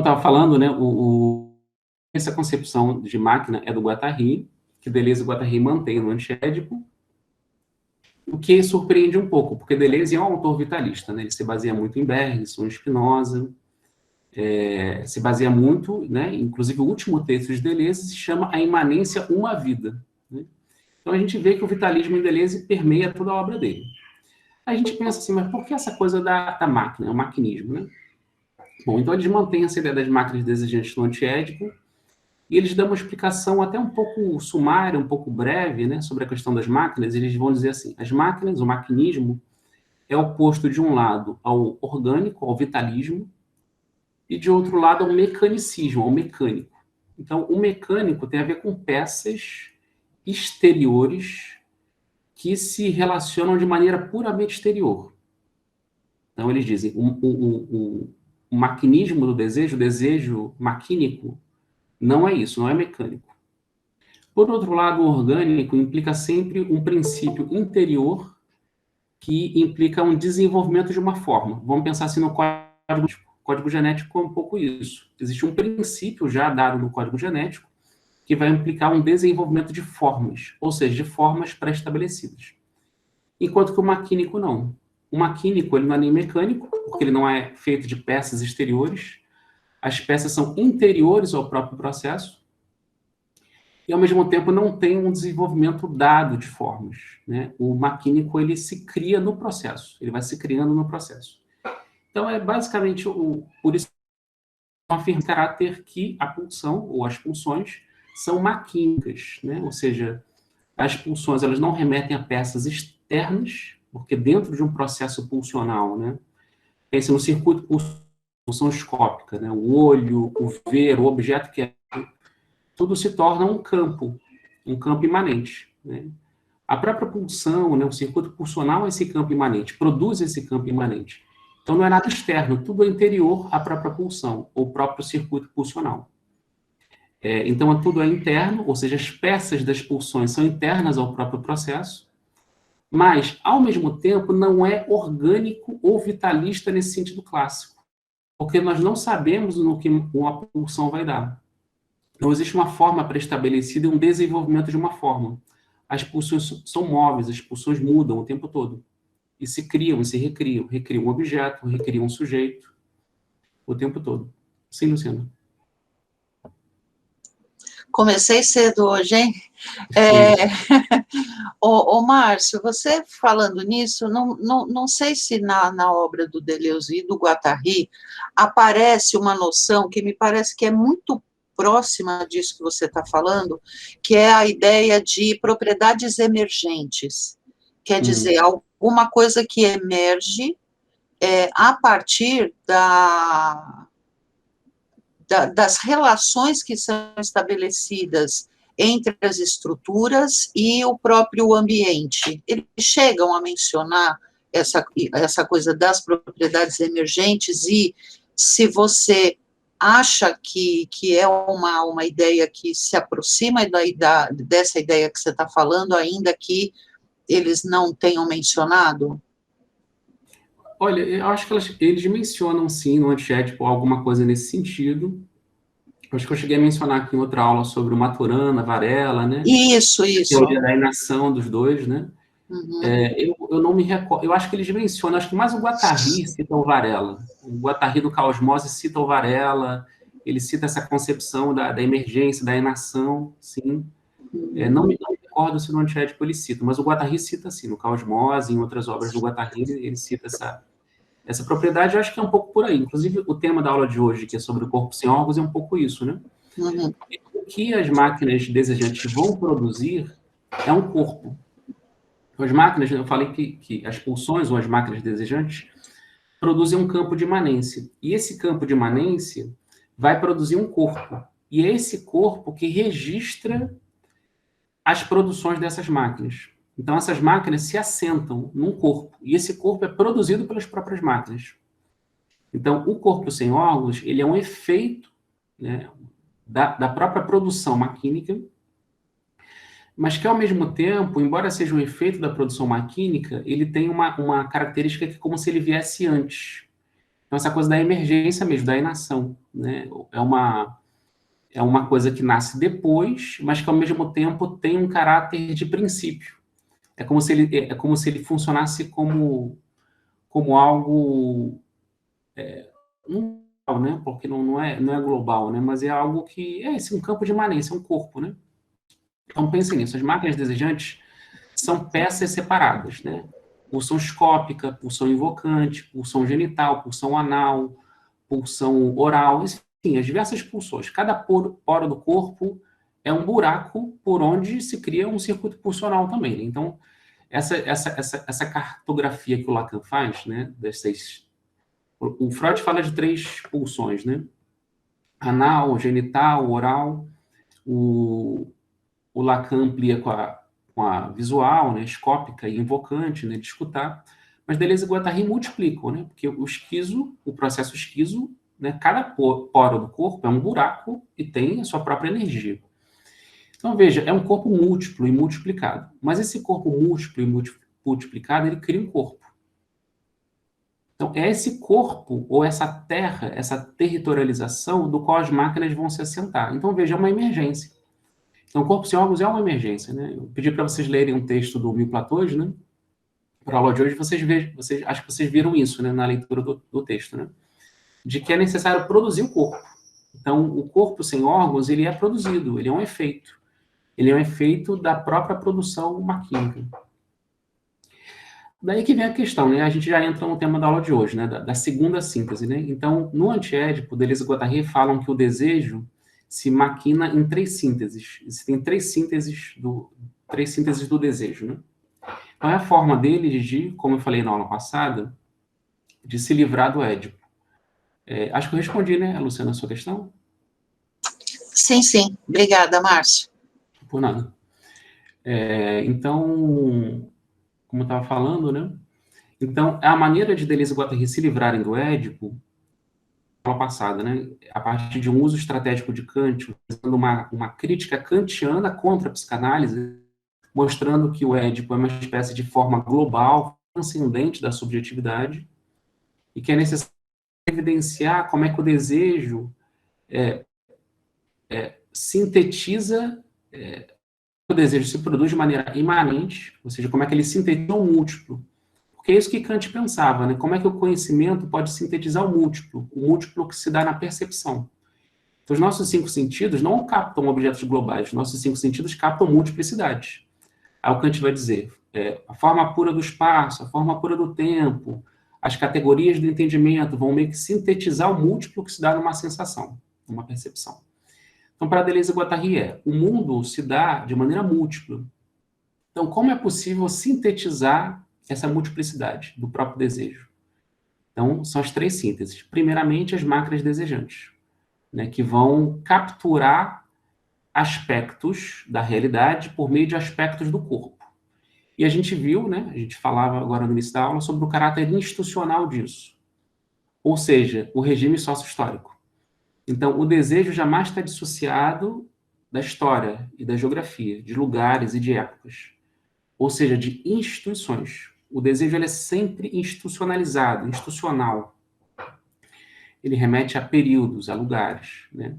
estava falando, né, essa concepção de máquina é do Guattari, que Deleuze e Guattari mantêm no Antiédipo, o que surpreende um pouco, porque Deleuze é um autor vitalista, né? Ele se baseia muito em Bergson, em Spinoza, se baseia muito, né? Inclusive o último texto de Deleuze se chama A Imanência, uma Vida, né? Então a gente vê que o vitalismo em Deleuze permeia toda a obra dele. A gente pensa assim, mas por que essa coisa da máquina, o maquinismo, né? Bom, então eles mantêm essa ideia das máquinas desejantes no Antiédipo, e eles dão uma explicação até um pouco sumária, um pouco breve, né, sobre a questão das máquinas. Eles vão dizer assim, as máquinas, o maquinismo, é oposto de um lado ao orgânico, ao vitalismo, e de outro lado ao mecanicismo, ao mecânico. Então, o mecânico tem a ver com peças exteriores que se relacionam de maneira puramente exterior. Então, eles dizem, o maquinismo do desejo, o desejo maquínico, não é isso, não é mecânico. Por outro lado, o orgânico implica sempre um princípio interior que implica um desenvolvimento de uma forma. Vamos pensar assim no código genético é um pouco isso. Existe um princípio já dado no código genético que vai implicar um desenvolvimento de formas, ou seja, de formas pré-estabelecidas. Enquanto que o maquínico não. O maquínico ele não é nem mecânico, porque ele não é feito de peças exteriores. As peças são interiores ao próprio processo, e ao mesmo tempo não tem um desenvolvimento dado de formas, né? O maquínico ele se cria no processo, ele vai se criando no processo. Então é basicamente por isso afirma o caráter que a pulsão ou as pulsões são maquínicas, né? Ou seja, as pulsões elas não remetem a peças externas, porque dentro de um processo pulsional, né? Pense no circuito pulsão escópica, né? O olho, o ver, o objeto que é tudo se torna um campo imanente, né? A própria pulsão, né, o circuito pulsional é esse campo imanente, produz esse campo imanente. Então não é nada externo, tudo é interior à própria pulsão, ou próprio circuito pulsional. Então tudo é interno, ou seja, as peças das pulsões são internas ao próprio processo, mas, ao mesmo tempo, não é orgânico ou vitalista nesse sentido clássico, porque nós não sabemos no que uma pulsão vai dar. Não existe uma forma pré-estabelecida e um desenvolvimento de uma forma. As pulsões são móveis, as pulsões mudam o tempo todo. E se criam e se recriam. Recriam um objeto, recriam um sujeito, o tempo todo. Sim, Luciana. Comecei cedo hoje, hein? Ô, Márcio, você falando nisso, não sei se na obra do Deleuze e do Guattari aparece uma noção que me parece que é muito próxima disso que você está falando, que é a ideia de propriedades emergentes. Quer dizer, alguma coisa que emerge a partir das relações que são estabelecidas entre as estruturas e o próprio ambiente. Eles chegam a mencionar essa coisa das propriedades emergentes, e se você acha que é uma ideia que se aproxima dessa ideia que você está falando, ainda que eles não tenham mencionado? Olha, eu acho que eles mencionam, sim, no Antiédipo, alguma coisa nesse sentido. Acho que eu cheguei a mencionar aqui em outra aula sobre o Maturana, Varela, né? Isso. A teoria da inação dos dois, né? Uhum. Eu não me recordo, eu acho que eles mencionam, acho que mais o Guattari cita o Varela. O Guattari do Caosmose cita o Varela, ele cita essa concepção da emergência, da inação, sim. Não me recordo se no Antiédipo ele cita, mas o Guattari cita, sim, no Caosmose, em outras obras do Guattari, ele cita essa propriedade. Eu acho que é um pouco por aí. Inclusive, o tema da aula de hoje, que é sobre o corpo sem órgãos, é um pouco isso, né? Uhum. O que as máquinas desejantes vão produzir é um corpo. As máquinas, eu falei que as pulsões ou as máquinas desejantes produzem um campo de imanência. E esse campo de imanência vai produzir um corpo. E é esse corpo que registra as produções dessas máquinas. Então, essas máquinas se assentam num corpo. E esse corpo é produzido pelas próprias máquinas. Então, o corpo sem órgãos, ele é um efeito, né, da própria produção maquínica, mas que, ao mesmo tempo, embora seja um efeito da produção maquínica, ele tem uma característica que é como se ele viesse antes. Então, essa coisa da emergência mesmo, da inação, né? É uma coisa que nasce depois, mas que, ao mesmo tempo, tem um caráter de princípio. É como se ele funcionasse como algo, não, né? Porque não é global, né? Mas é algo que é assim, um campo de imanência, um corpo, né? Então, pensem nisso. As máquinas desejantes são peças separadas, né? Pulsão escópica, pulsão invocante, pulsão genital, pulsão anal, pulsão oral, enfim, as diversas pulsões. Cada poro do corpo é um buraco por onde se cria um circuito pulsional também, né? Então, essa cartografia que o Lacan faz, né, o Freud fala de 3 pulsões, né? Anal, genital, oral. O, o Lacan amplia com a visual, né, escópica e invocante, né, de escutar. Mas Deleuze e Guattari multiplicam, né? Porque o processo esquizo, né, cada poro do corpo é um buraco e tem a sua própria energia. Então, veja, é um corpo múltiplo e multiplicado. Mas esse corpo múltiplo e multiplicado, ele cria um corpo. Então, é esse corpo, ou essa terra, essa territorialização do qual as máquinas vão se assentar. Então, veja, é uma emergência. Então, corpo sem órgãos é uma emergência, né? Eu pedi para vocês lerem um texto do Mil Platões, né? Para a aula de hoje, acho que vocês viram isso, né, na leitura do texto, né? De que é necessário produzir o corpo. Então, o corpo sem órgãos, ele é produzido, ele é um efeito. Ele é um efeito da própria produção maquínica. Daí que vem a questão, né? A gente já entra no tema da aula de hoje, né? Da segunda síntese, né? Então, no Antiédipo, Deleuze e Guattari falam que o desejo se maquina em 3 sínteses. Existem 3 sínteses do desejo, né? Então, é a forma deles de, como eu falei na aula passada, de se livrar do Édipo. Acho que eu respondi, né, Luciana, a sua questão? Sim, sim. Obrigada, Márcio. Por nada. Então, como eu estava falando, né? Então, a maneira de Deleuze e Guattari se livrarem do Édipo, na aula passada, né? A partir de um uso estratégico de Kant, usando uma crítica kantiana contra a psicanálise, mostrando que o Édipo é uma espécie de forma global, transcendente da subjetividade, e que é necessário evidenciar como é que o desejo sintetiza, o desejo se produz de maneira imanente, ou seja, como é que ele sintetiza o múltiplo. Porque é isso que Kant pensava, né? Como é que o conhecimento pode sintetizar o múltiplo que se dá na percepção. Então, os nossos 5 sentidos não captam objetos globais, os nossos 5 sentidos captam multiplicidades. Aí o Kant vai dizer, a forma pura do espaço, a forma pura do tempo, as categorias do entendimento vão meio que sintetizar o múltiplo que se dá numa sensação, numa percepção. Então, para Deleuze e Guattari o mundo se dá de maneira múltipla. Então, como é possível sintetizar essa multiplicidade do próprio desejo? Então, são as 3 sínteses. Primeiramente, as máquinas desejantes, né, que vão capturar aspectos da realidade por meio de aspectos do corpo. E a gente viu, né, a gente falava agora no início da aula sobre o caráter institucional disso, ou seja, o regime sócio-histórico. Então, o desejo jamais está dissociado da história e da geografia, de lugares e de épocas, ou seja, de instituições. O desejo ele é sempre institucionalizado, institucional. Ele remete a períodos, a lugares, né?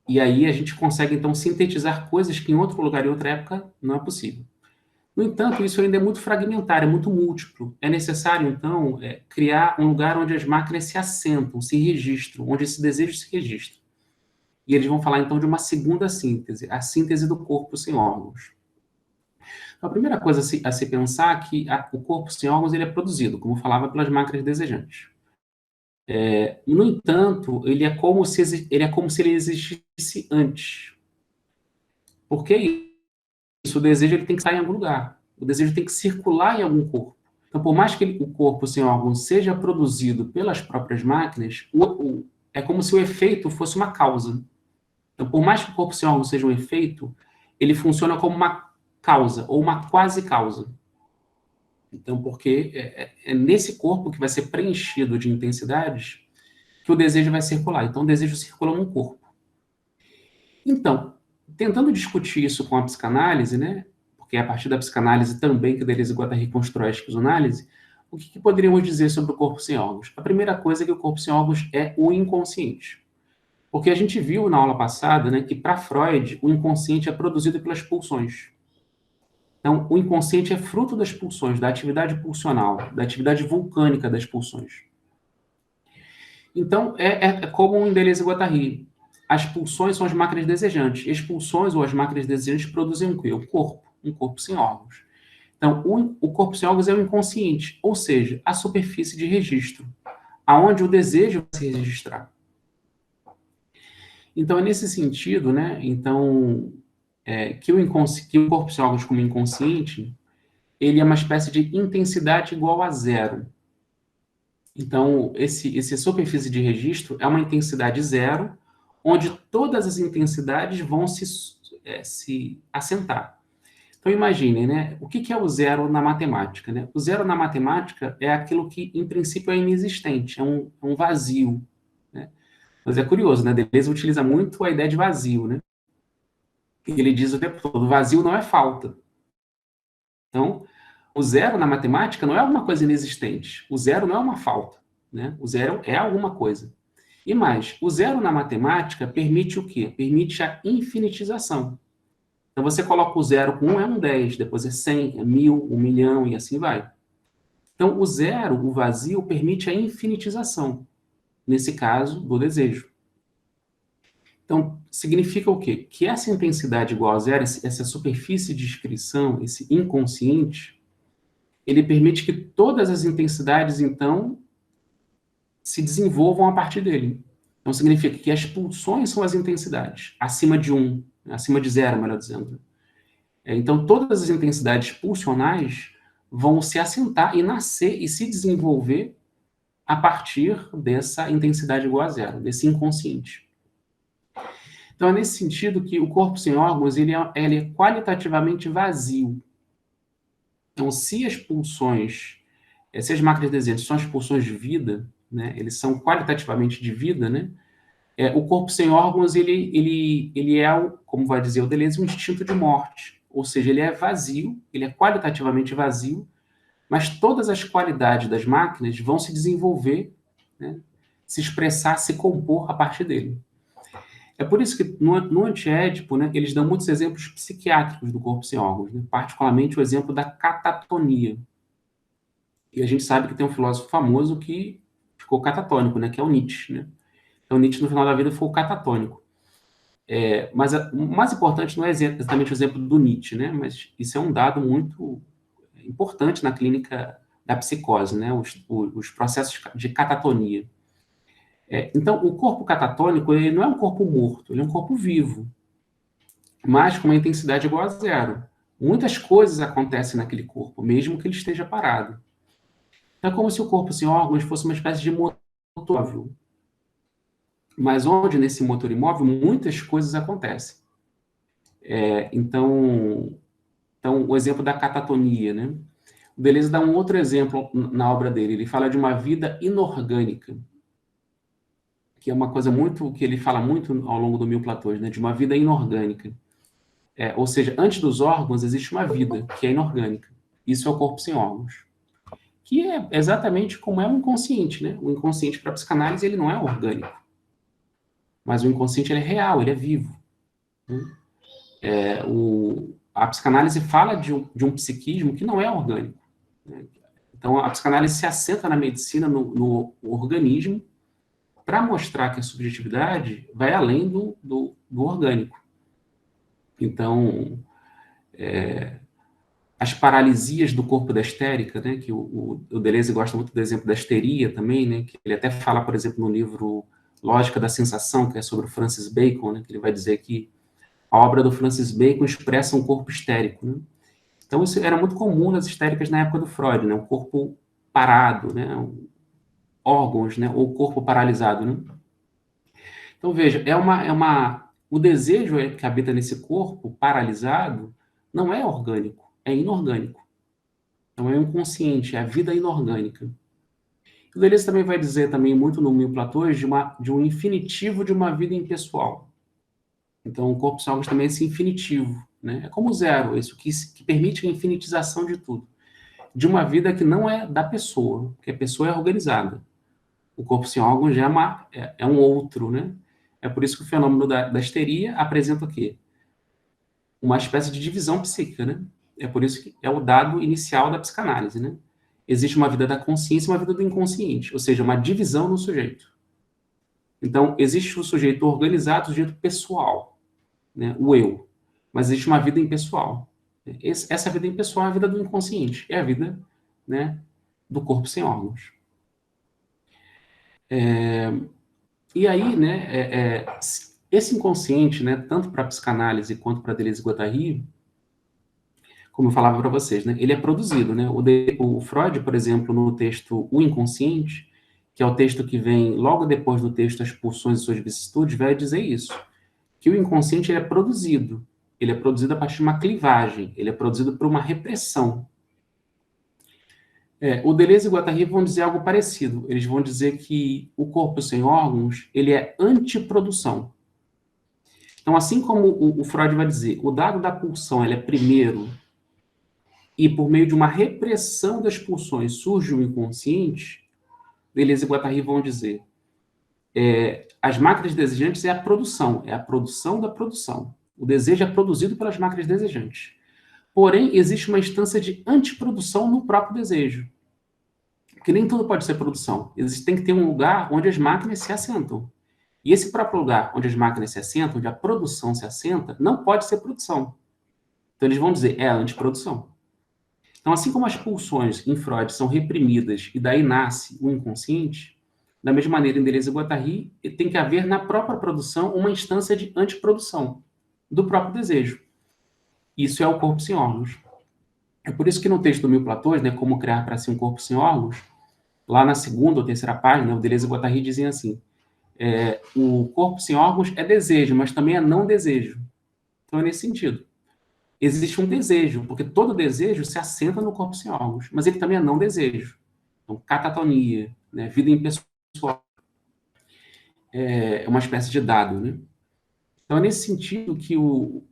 E aí a gente consegue, então, sintetizar coisas que em outro lugar e outra época não é possível. No entanto, isso ainda é muito fragmentário, é muito múltiplo. É necessário, então, criar um lugar onde as máquinas se assentam, se registram, onde esse desejo se registra. E eles vão falar, então, de uma segunda síntese, a síntese do corpo sem órgãos. Então, a primeira coisa a se pensar é que o corpo sem órgãos ele é produzido, como falava, pelas máquinas desejantes. No entanto, ele é como se ele existisse antes. Por que isso? O desejo ele tem que estar em algum lugar. O desejo tem que circular em algum corpo. Então, por mais que o corpo sem órgãos seja produzido pelas próprias máquinas, é como se o efeito fosse uma causa. Então, por mais que o corpo sem órgãos seja um efeito, ele funciona como uma causa, ou uma quase causa. Então, porque é nesse corpo que vai ser preenchido de intensidades que o desejo vai circular. Então, o desejo circula num corpo. Então, tentando discutir isso com a psicanálise, né? Porque é a partir da psicanálise também que Deleuze e Guattari constrói a esquizoanálise, O que poderíamos dizer sobre o corpo sem órgãos? A primeira coisa é que o corpo sem órgãos é o inconsciente. Porque a gente viu na aula passada, né, que para Freud, o inconsciente é produzido pelas pulsões. Então, o inconsciente é fruto das pulsões, da atividade pulsional, da atividade vulcânica das pulsões. Então, é como em Deleuze-Guattari. As pulsões são as máquinas desejantes. As pulsões ou as máquinas desejantes produzem o quê? O corpo, um corpo sem órgãos. Então, o corpo sem órgãos é o inconsciente, ou seja, a superfície de registro, aonde o desejo vai se registrar. Então, é nesse sentido, né, então, que o corpo sem órgãos como inconsciente, ele é uma espécie de intensidade igual a zero. Então, esse superfície de registro é uma intensidade zero, onde todas as intensidades vão se assentar. Então, imaginem, né? O que é o zero na matemática? Né? O zero na matemática é aquilo que, em princípio, é inexistente, é um vazio. Né? Mas é curioso, né? Deleuze utiliza muito a ideia de vazio, né? Ele diz o tempo todo, vazio não é falta. Então, o zero na matemática não é alguma coisa inexistente. O zero não é uma falta. Né? O zero é alguma coisa. E mais, o zero na matemática permite o quê? Permite a infinitização. Então, você coloca o zero com 1 é um 10, depois é 100, é 1000, 1 milhão e assim vai. Então, o zero, o vazio, permite a infinitização, nesse caso, do desejo. Então, significa o quê? Que essa intensidade igual a zero, essa superfície de inscrição, esse inconsciente, ele permite que todas as intensidades, então, se desenvolvam a partir dele. Então, significa que as pulsões são as intensidades, acima de 1, acima de 0, melhor dizendo. Então, todas as intensidades pulsionais vão se assentar e nascer e se desenvolver a partir dessa intensidade igual a zero, desse inconsciente. Então, é nesse sentido que o corpo sem órgãos ele é qualitativamente vazio. Então, se as pulsões, se as máquinas desejantes são as pulsões de vida, né, eles são qualitativamente de vida, né, o corpo sem órgãos ele é, como vai dizer o Deleuze, um instinto de morte. Ou seja, ele é vazio, ele é qualitativamente vazio, mas todas as qualidades das máquinas vão se desenvolver, né, se expressar, se compor a partir dele. É por isso que no Antiédipo, né, eles dão muitos exemplos psiquiátricos do corpo sem órgãos, né, particularmente o exemplo da catatonia. E a gente sabe que tem um filósofo famoso que ficou catatônico, né, que é o Nietzsche. Né? Então, Nietzsche, no final da vida, foi catatônico. Mas o mais importante não é exatamente o exemplo do Nietzsche, né? Mas isso é um dado muito importante na clínica da psicose, né? Os processos de catatonia. Então, o corpo catatônico ele não é um corpo morto, ele é um corpo vivo, mas com uma intensidade igual a zero. Muitas coisas acontecem naquele corpo, mesmo que ele esteja parado. Então, é como se o corpo sem órgãos fosse uma espécie de motor imóvel, mas onde, nesse motor imóvel, muitas coisas acontecem. Então, o exemplo da catatonia, né? O Deleuze dá um outro exemplo na obra dele. Ele fala de uma vida inorgânica, que é uma coisa muito que ele fala muito ao longo do Mil Platôs, né? De uma vida inorgânica. Ou seja, antes dos órgãos existe uma vida que é inorgânica. Isso é o corpo sem órgãos, que é exatamente como é o inconsciente, né? O inconsciente para a psicanálise ele não é orgânico, mas o inconsciente ele é real, ele é vivo. Né? A psicanálise fala de um psiquismo que não é orgânico. Né? Então, a psicanálise se assenta na medicina, no organismo, para mostrar que a subjetividade vai além do orgânico. Então, as paralisias do corpo da histérica, né, que o Deleuze gosta muito do exemplo da histeria também, né, que ele até fala, por exemplo, no livro Lógica da Sensação, que é sobre o Francis Bacon, né, que ele vai dizer que a obra do Francis Bacon expressa um corpo histérico. Né? Então, isso era muito comum nas histéricas na época do Freud, né, um corpo parado, né, órgãos, né, ou corpo paralisado. Né? Então, veja, o desejo que habita nesse corpo paralisado não é orgânico, é inorgânico. Então, é inconsciente, é a vida inorgânica. O Deleuze também vai dizer, também muito no Mil Platôs, de um infinitivo de uma vida impessoal. Então, o corpo sem órgãos também é esse infinitivo. Né? É como o zero, isso que permite a infinitização de tudo. de uma vida que não é da pessoa, porque a pessoa é organizada. O corpo sem órgãos já é um outro, né? É por isso que o fenômeno da histeria apresenta o quê? Uma espécie de divisão psíquica, né? É por isso que é o dado inicial da psicanálise, né? Existe uma vida da consciência e uma vida do inconsciente, ou seja, uma divisão no sujeito. Então, existe o sujeito organizado, o sujeito pessoal, né? O eu. Mas existe uma vida impessoal. Essa vida impessoal é a vida do inconsciente, é a vida, né, do corpo sem órgãos. E aí, né, esse inconsciente, né, tanto para a psicanálise quanto para a Deleuze e Guattari, como eu falava para vocês, né, ele é produzido, né? O Freud, por exemplo, no texto O Inconsciente, que é o texto que vem logo depois do texto As Pulsões e Suas Vicissitudes, vai dizer isso, que o inconsciente ele é produzido. Ele é produzido a partir de uma clivagem, ele é produzido por uma repressão. O Deleuze e o Guattari vão dizer algo parecido. Eles vão dizer que o corpo sem órgãos, ele é antiprodução. Então, assim como o Freud vai dizer, o dado da pulsão ele é primeiro, e por meio de uma repressão das pulsões surge o inconsciente, Deleuze e Guattari vão dizer, as máquinas desejantes é a produção da produção. O desejo é produzido pelas máquinas desejantes. Porém, existe uma instância de antiprodução no próprio desejo. Porque nem tudo pode ser produção. Tem que ter um lugar onde as máquinas se assentam. E esse próprio lugar onde as máquinas se assentam, onde a produção se assenta, não pode ser produção. Então eles vão dizer, é a antiprodução. Então, assim como as pulsões em Freud são reprimidas e daí nasce o inconsciente, da mesma maneira em Deleuze e Guattari, tem que haver na própria produção uma instância de antiprodução do próprio desejo. Isso é o corpo sem órgãos. É por isso que no texto do Mil Platões, né, Como Criar para Si um Corpo Sem Órgãos, lá na segunda ou terceira página, o Deleuze e Guattari dizem assim, o corpo sem órgãos é desejo, mas também é não desejo. Então é nesse sentido. Existe um desejo, porque todo desejo se assenta no corpo sem órgãos, mas ele também é não desejo. Então, catatonia, né, vida impessoal, é uma espécie de dado, né? Então, é nesse sentido que,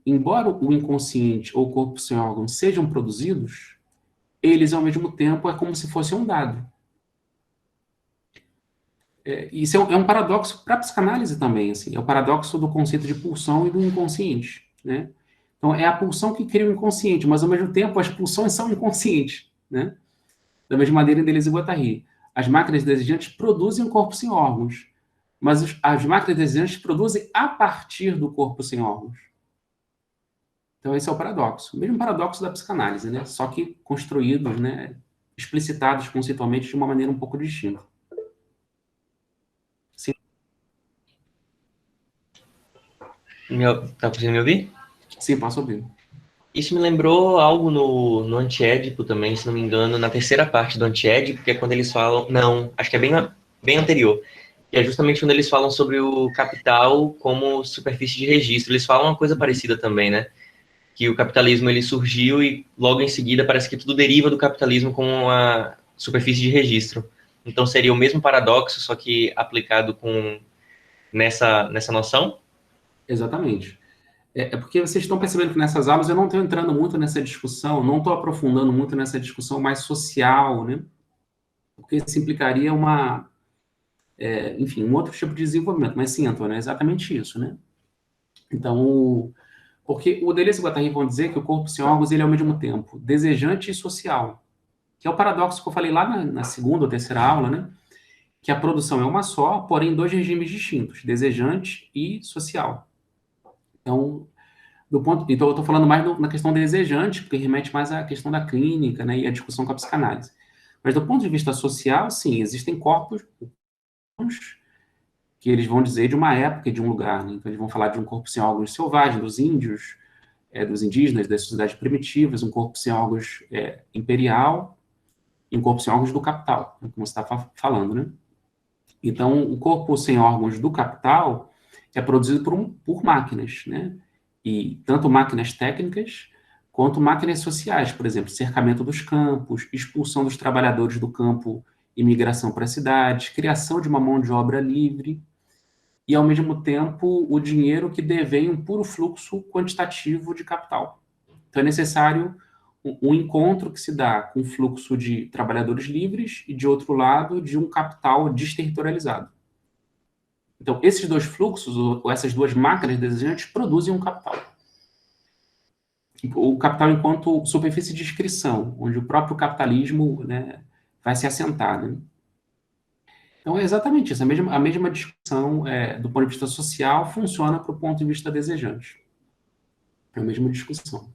embora o inconsciente ou o corpo sem órgãos sejam produzidos, eles, ao mesmo tempo, é como se fosse um dado. Isso é um paradoxo para a psicanálise também, assim, é o paradoxo do conceito de pulsão e do inconsciente, né? Então, é a pulsão que cria o inconsciente, mas, ao mesmo tempo, as pulsões são inconscientes, né? Da mesma maneira em Deleuze e Guattari. As máquinas desejantes produzem um corpo sem órgãos, mas as máquinas desejantes produzem a partir do corpo sem órgãos. Então, esse é o paradoxo. O mesmo paradoxo da psicanálise, né? Só que construídos, né? Explicitados conceitualmente de uma maneira um pouco distinta. Sim. Tá conseguindo me ouvir? Sim, posso ouvir. Isso me lembrou algo no Antiédipo também, se não me engano, na terceira parte do Antiédipo, que é quando eles falam... Não, acho que é bem anterior. Que é justamente quando eles falam sobre o capital como superfície de registro. Eles falam uma coisa parecida também, né? Que o capitalismo ele surgiu e logo em seguida parece que tudo deriva do capitalismo como uma superfície de registro. Então seria o mesmo paradoxo, só que aplicado nessa noção? Exatamente. Porque vocês estão percebendo que nessas aulas eu não estou entrando muito nessa discussão, não estou aprofundando muito nessa discussão mais social, né? Porque isso implicaria enfim, um outro tipo de desenvolvimento. Mas sim, Antônio, é exatamente isso, né? Então, porque o Deleuze e o Guattari vão dizer que o corpo sem órgãos ele é ao mesmo tempo desejante e social, que é o paradoxo que eu falei lá na segunda ou terceira aula, né? Que a produção é uma só, porém dois regimes distintos, desejante e social. Então, então eu estou falando mais na questão desejante, porque remete mais à questão da clínica, né, e à discussão com a psicanálise. Mas do ponto de vista social, sim, existem corpos que eles vão dizer de uma época e de um lugar, né? Então eles vão falar de um corpo sem órgãos selvagem, dos índios, dos indígenas, das sociedades primitivas, um corpo sem órgãos imperial e um corpo sem órgãos do capital, como você está falando, né? Então, o corpo sem órgãos do capital é produzido por máquinas, né? E tanto máquinas técnicas quanto máquinas sociais, por exemplo, cercamento dos campos, expulsão dos trabalhadores do campo e migração para as cidades, criação de uma mão de obra livre e, ao mesmo tempo, o dinheiro que devém um puro fluxo quantitativo de capital. Então, é necessário um encontro que se dá com o fluxo de trabalhadores livres e, de outro lado, de um capital desterritorializado. Então, esses dois fluxos, ou essas duas máquinas desejantes, produzem um capital. O capital enquanto superfície de inscrição, onde o próprio capitalismo, né, vai se assentar. Né? Então, é exatamente isso. A mesma discussão, do ponto de vista social, funciona para o ponto de vista desejante. É a mesma discussão.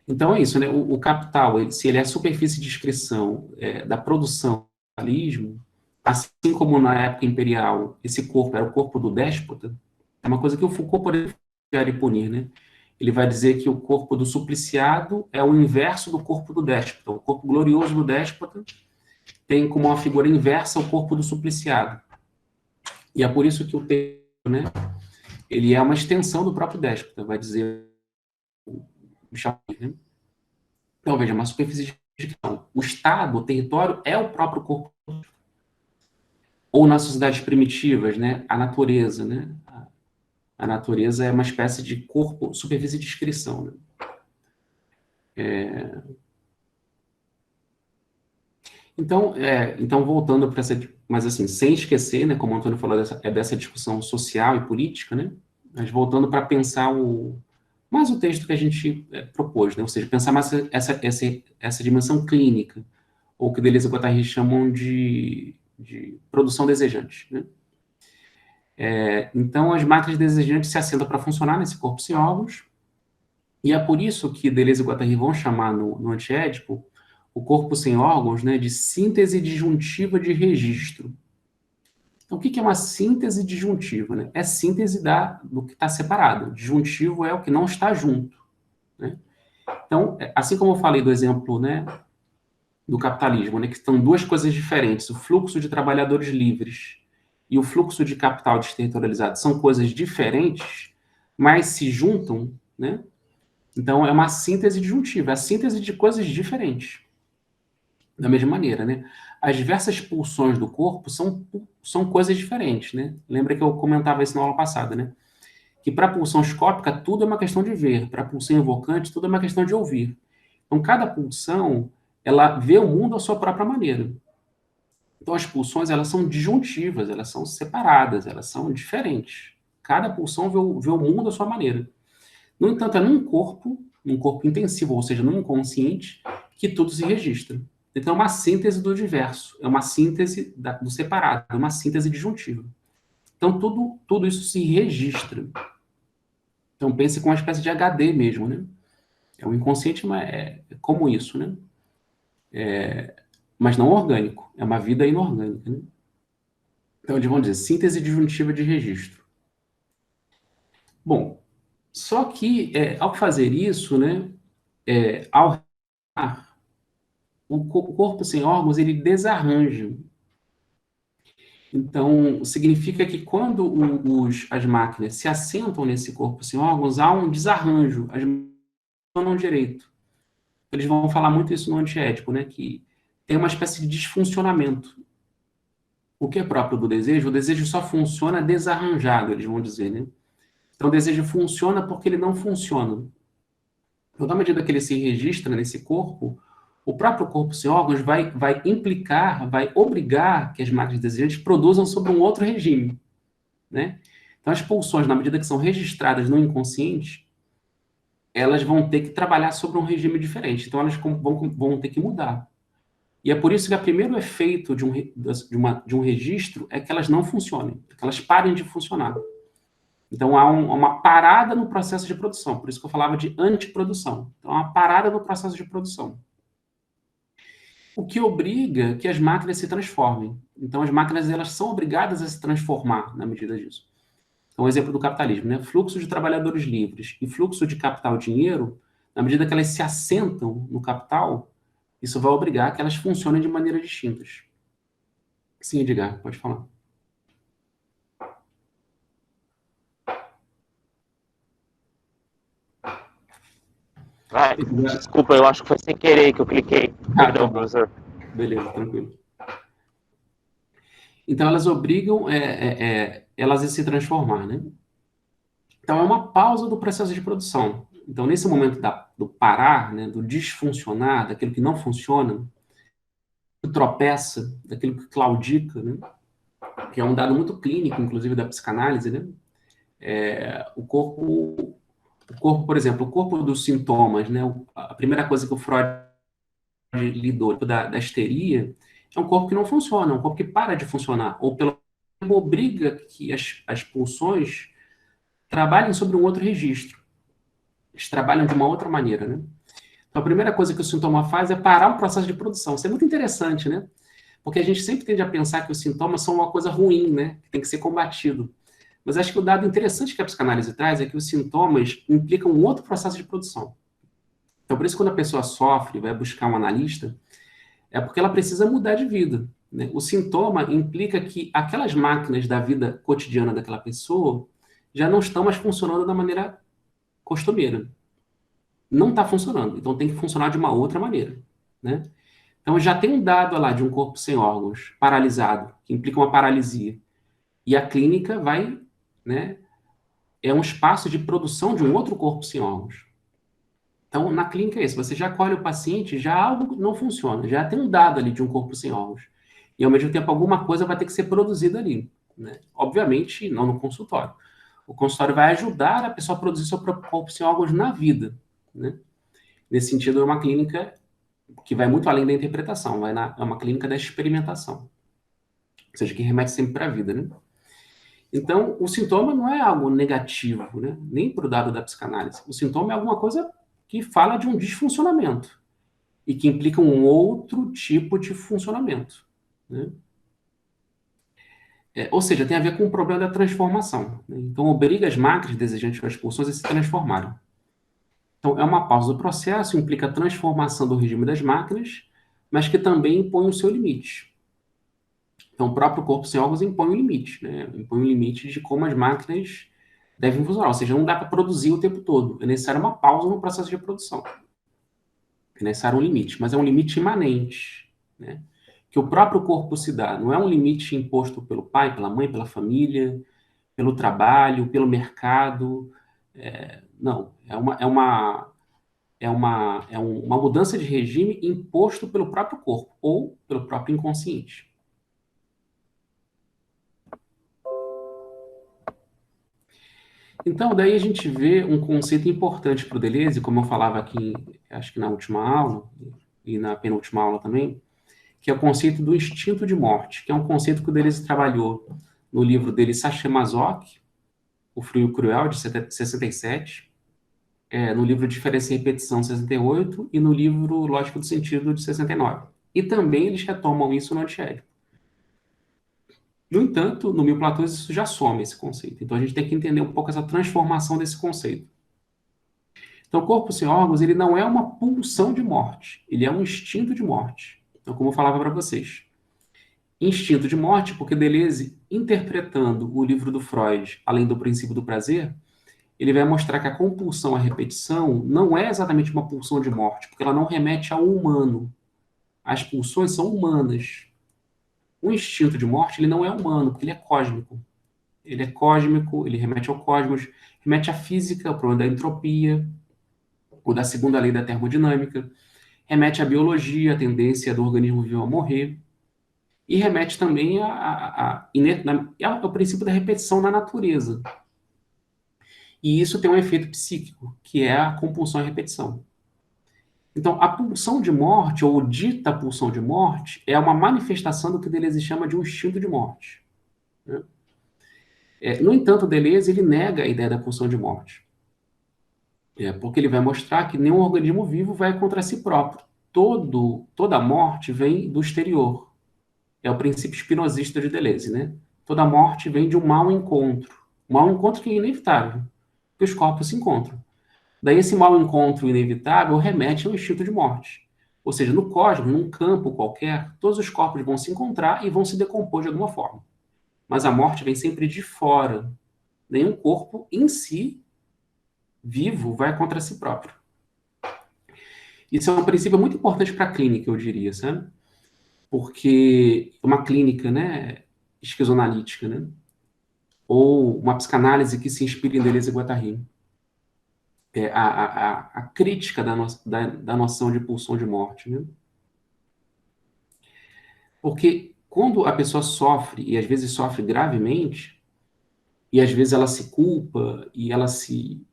Então, é isso. Né? O capital, se ele é a superfície de inscrição da produção do capitalismo, assim como na época imperial, esse corpo era o corpo do déspota, é uma coisa que o Foucault poderia punir, né? Ele vai dizer que o corpo do supliciado é o inverso do corpo do déspota. O corpo glorioso do déspota tem como uma figura inversa o corpo do supliciado. E é por isso que o texto, né, ele é uma extensão do próprio déspota, vai dizer o Chapuis, né? Então, veja, uma superfície de inscrição. O Estado, o território, é o próprio corpo. Ou nas sociedades primitivas, né, a natureza, né? A natureza é uma espécie de corpo, superfície de inscrição. Né? Então, voltando para essa... Mas, assim, sem esquecer, né, como o Antônio falou, dessa discussão social e política, né? Mas voltando para pensar mais o texto que a gente propôs, né? Ou seja, pensar mais essa dimensão clínica, ou que Deleuze e Guattari chamam de produção desejante, né? Então, as máquinas desejantes se assentam para funcionar nesse corpo sem órgãos, e é por isso que Deleuze e Guattari vão chamar no Antiédipo o corpo sem órgãos, né, de síntese disjuntiva de registro. Então, o que é uma síntese disjuntiva? Né? É síntese do que está separado. Disjuntivo é o que não está junto. Né? Então, assim como eu falei do exemplo, né, do capitalismo, né, que são duas coisas diferentes, o fluxo de trabalhadores livres e o fluxo de capital desterritorializado são coisas diferentes, mas se juntam, né? Então, é uma síntese disjuntiva, é a síntese de coisas diferentes. Da mesma maneira, né? As diversas pulsões do corpo são coisas diferentes, né? Lembra que eu comentava isso na aula passada, né? Que para a pulsão escópica, tudo é uma questão de ver. Para a pulsão invocante, tudo é uma questão de ouvir. Então, cada pulsão, ela vê o mundo à sua própria maneira. Então, as pulsões, elas são disjuntivas, elas são separadas, elas são diferentes. Cada pulsão vê o mundo à sua maneira. No entanto, é num corpo intensivo, ou seja, num inconsciente, que tudo se registra. Então, é uma síntese do diverso, é uma síntese do separado, é uma síntese disjuntiva. Então, tudo isso se registra. Então, pense com uma espécie de HD mesmo, né? O inconsciente é como isso, né? Mas não orgânico, é uma vida inorgânica, né? Então, eles vão dizer síntese disjuntiva de registro. Bom, só que, ao fazer isso, né, ao o corpo sem órgãos, ele desarranja. Então, significa que quando as máquinas se assentam nesse corpo sem órgãos, há um desarranjo, as máquinas não funcionam direito. Eles vão falar muito isso no antiético, né, que tem uma espécie de disfuncionamento. O que é próprio do desejo? O desejo só funciona desarranjado, eles vão dizer, né? Então, o desejo funciona porque ele não funciona. Então, na medida que ele se registra nesse corpo, o próprio corpo sem órgãos vai implicar, vai obrigar que as máquinas desejantes produzam sobre um outro regime, né? Então, as pulsões, na medida que são registradas no inconsciente, elas vão ter que trabalhar sobre um regime diferente. Então, elas vão ter que mudar. E é por isso que o primeiro efeito de um registro é que elas não funcionem, que elas parem de funcionar. Então, há uma parada no processo de produção. Por isso que eu falava de antiprodução. Então, há uma parada no processo de produção. O que obriga que as máquinas se transformem. Então, as máquinas elas são obrigadas a se transformar na medida disso. Então, o exemplo do capitalismo, né? Fluxo de trabalhadores livres e fluxo de capital-dinheiro, na medida que elas se assentam no capital, isso vai obrigar que elas funcionem de maneiras distintas. Sim, Edgar, pode falar. Desculpa, eu acho que foi sem querer que eu cliquei. Perdão, professor. Beleza, tranquilo. Então, elas obrigam elas a se transformar, né? Então, é uma pausa do processo de produção. Então, nesse momento do parar, né, do desfuncionar, daquilo que não funciona, que tropeça, daquilo que claudica, né, que é um dado muito clínico, inclusive da psicanálise, né, o corpo, por exemplo, o corpo dos sintomas, né, a primeira coisa que o Freud lidou da histeria é um corpo que não funciona, é um corpo que para de funcionar, ou pelo menos obriga que as pulsões trabalhem sobre um outro registro. Eles trabalham de uma outra maneira, né? Então, a primeira coisa que o sintoma faz é parar o processo de produção. Isso é muito interessante, né? Porque a gente sempre tende a pensar que os sintomas são uma coisa ruim, né? Que tem que ser combatido. Mas acho que o dado interessante que a psicanálise traz é que os sintomas implicam um outro processo de produção. Então, por isso, quando a pessoa sofre, vai buscar um analista, é porque ela precisa mudar de vida, né? O sintoma implica que aquelas máquinas da vida cotidiana daquela pessoa já não estão mais funcionando da maneira costumeira. Não está funcionando, então tem que funcionar de uma outra maneira, né? Então já tem um dado lá de um corpo sem órgãos, paralisado, que implica uma paralisia. E a clínica vai, né, é um espaço de produção de um outro corpo sem órgãos. Então, na clínica é isso, você já colhe o paciente, já algo não funciona, já tem um dado ali de um corpo sem órgãos. E ao mesmo tempo alguma coisa vai ter que ser produzida ali, né? Obviamente, não no consultório. O consultório vai ajudar a pessoa a produzir seu próprio corpo sem órgãos na vida, né? Nesse sentido, é uma clínica que vai muito além da interpretação, é uma clínica da experimentação. Ou seja, que remete sempre para a vida, né? Então, o sintoma não é algo negativo, né? Nem para o dado da psicanálise. O sintoma é alguma coisa que fala de um desfuncionamento e que implica um outro tipo de funcionamento, né? Ou seja, tem a ver com o problema da transformação, né? Então, obriga as máquinas desejantes das pulsões a se transformarem. Então, é uma pausa do processo, implica a transformação do regime das máquinas, mas que também impõe o seu limite. Então, o próprio corpo sem órgãos impõe um limite, né? Impõe um limite de como as máquinas devem funcionar. Ou seja, não dá para produzir o tempo todo. É necessário uma pausa no processo de produção. É necessário um limite, mas é um limite imanente, né? Que o próprio corpo se dá. Não é um limite imposto pelo pai, pela mãe, pela família, pelo trabalho, pelo mercado. Não, é uma mudança de regime imposto pelo próprio corpo ou pelo próprio inconsciente. Então, daí a gente vê um conceito importante para o Deleuze, como eu falava aqui, acho que na última aula, e na penúltima aula também, que é o conceito do instinto de morte, que é um conceito que o Deleuze trabalhou no livro dele, Sacher-Masoch, O Frio e o Cruel, de 67, no livro Diferença e Repetição, de 68, e no livro Lógica do Sentido, de 69. E também eles retomam isso no Antiédipo. No entanto, no Mil Platões, isso já some, esse conceito. Então, a gente tem que entender um pouco essa transformação desse conceito. Então, o corpo sem órgãos, ele não é uma pulsão de morte, ele é um instinto de morte. Então, como eu falava para vocês, instinto de morte, porque Deleuze, interpretando o livro do Freud, Além do Princípio do Prazer, ele vai mostrar que a compulsão à repetição não é exatamente uma pulsão de morte, porque ela não remete ao humano. As pulsões são humanas. O instinto de morte, ele não é humano, porque ele é cósmico. Ele é cósmico, ele remete ao cosmos, remete à física, ao problema da entropia, ou da segunda lei da termodinâmica, remete à biologia, a tendência do organismo vivo a morrer, e remete também ao princípio da repetição na natureza. E isso tem um efeito psíquico, que é a compulsão à repetição. Então, a pulsão de morte, ou dita pulsão de morte, é uma manifestação do que Deleuze chama de um instinto de morte, né? No entanto, Deleuze ele nega a ideia da pulsão de morte, porque ele vai mostrar que nenhum organismo vivo vai contra si próprio. Toda morte vem do exterior. É o princípio spinozista de Deleuze, né? Toda morte vem de um mau encontro. Um mau encontro que é inevitável, porque os corpos se encontram. Daí esse mau encontro inevitável remete ao instinto de morte. Ou seja, no cosmos, num campo qualquer, todos os corpos vão se encontrar e vão se decompor de alguma forma. Mas a morte vem sempre de fora. Nenhum corpo em si, vivo, vai contra si próprio. Isso é um princípio muito importante para a clínica, eu diria, sabe? Porque uma clínica, né, esquizoanalítica, né? Ou uma psicanálise que se inspira em Deleuze e Guattari. a crítica da noção de pulsão de morte, né? Porque quando a pessoa sofre, e às vezes sofre gravemente, e às vezes ela se culpa, e ela se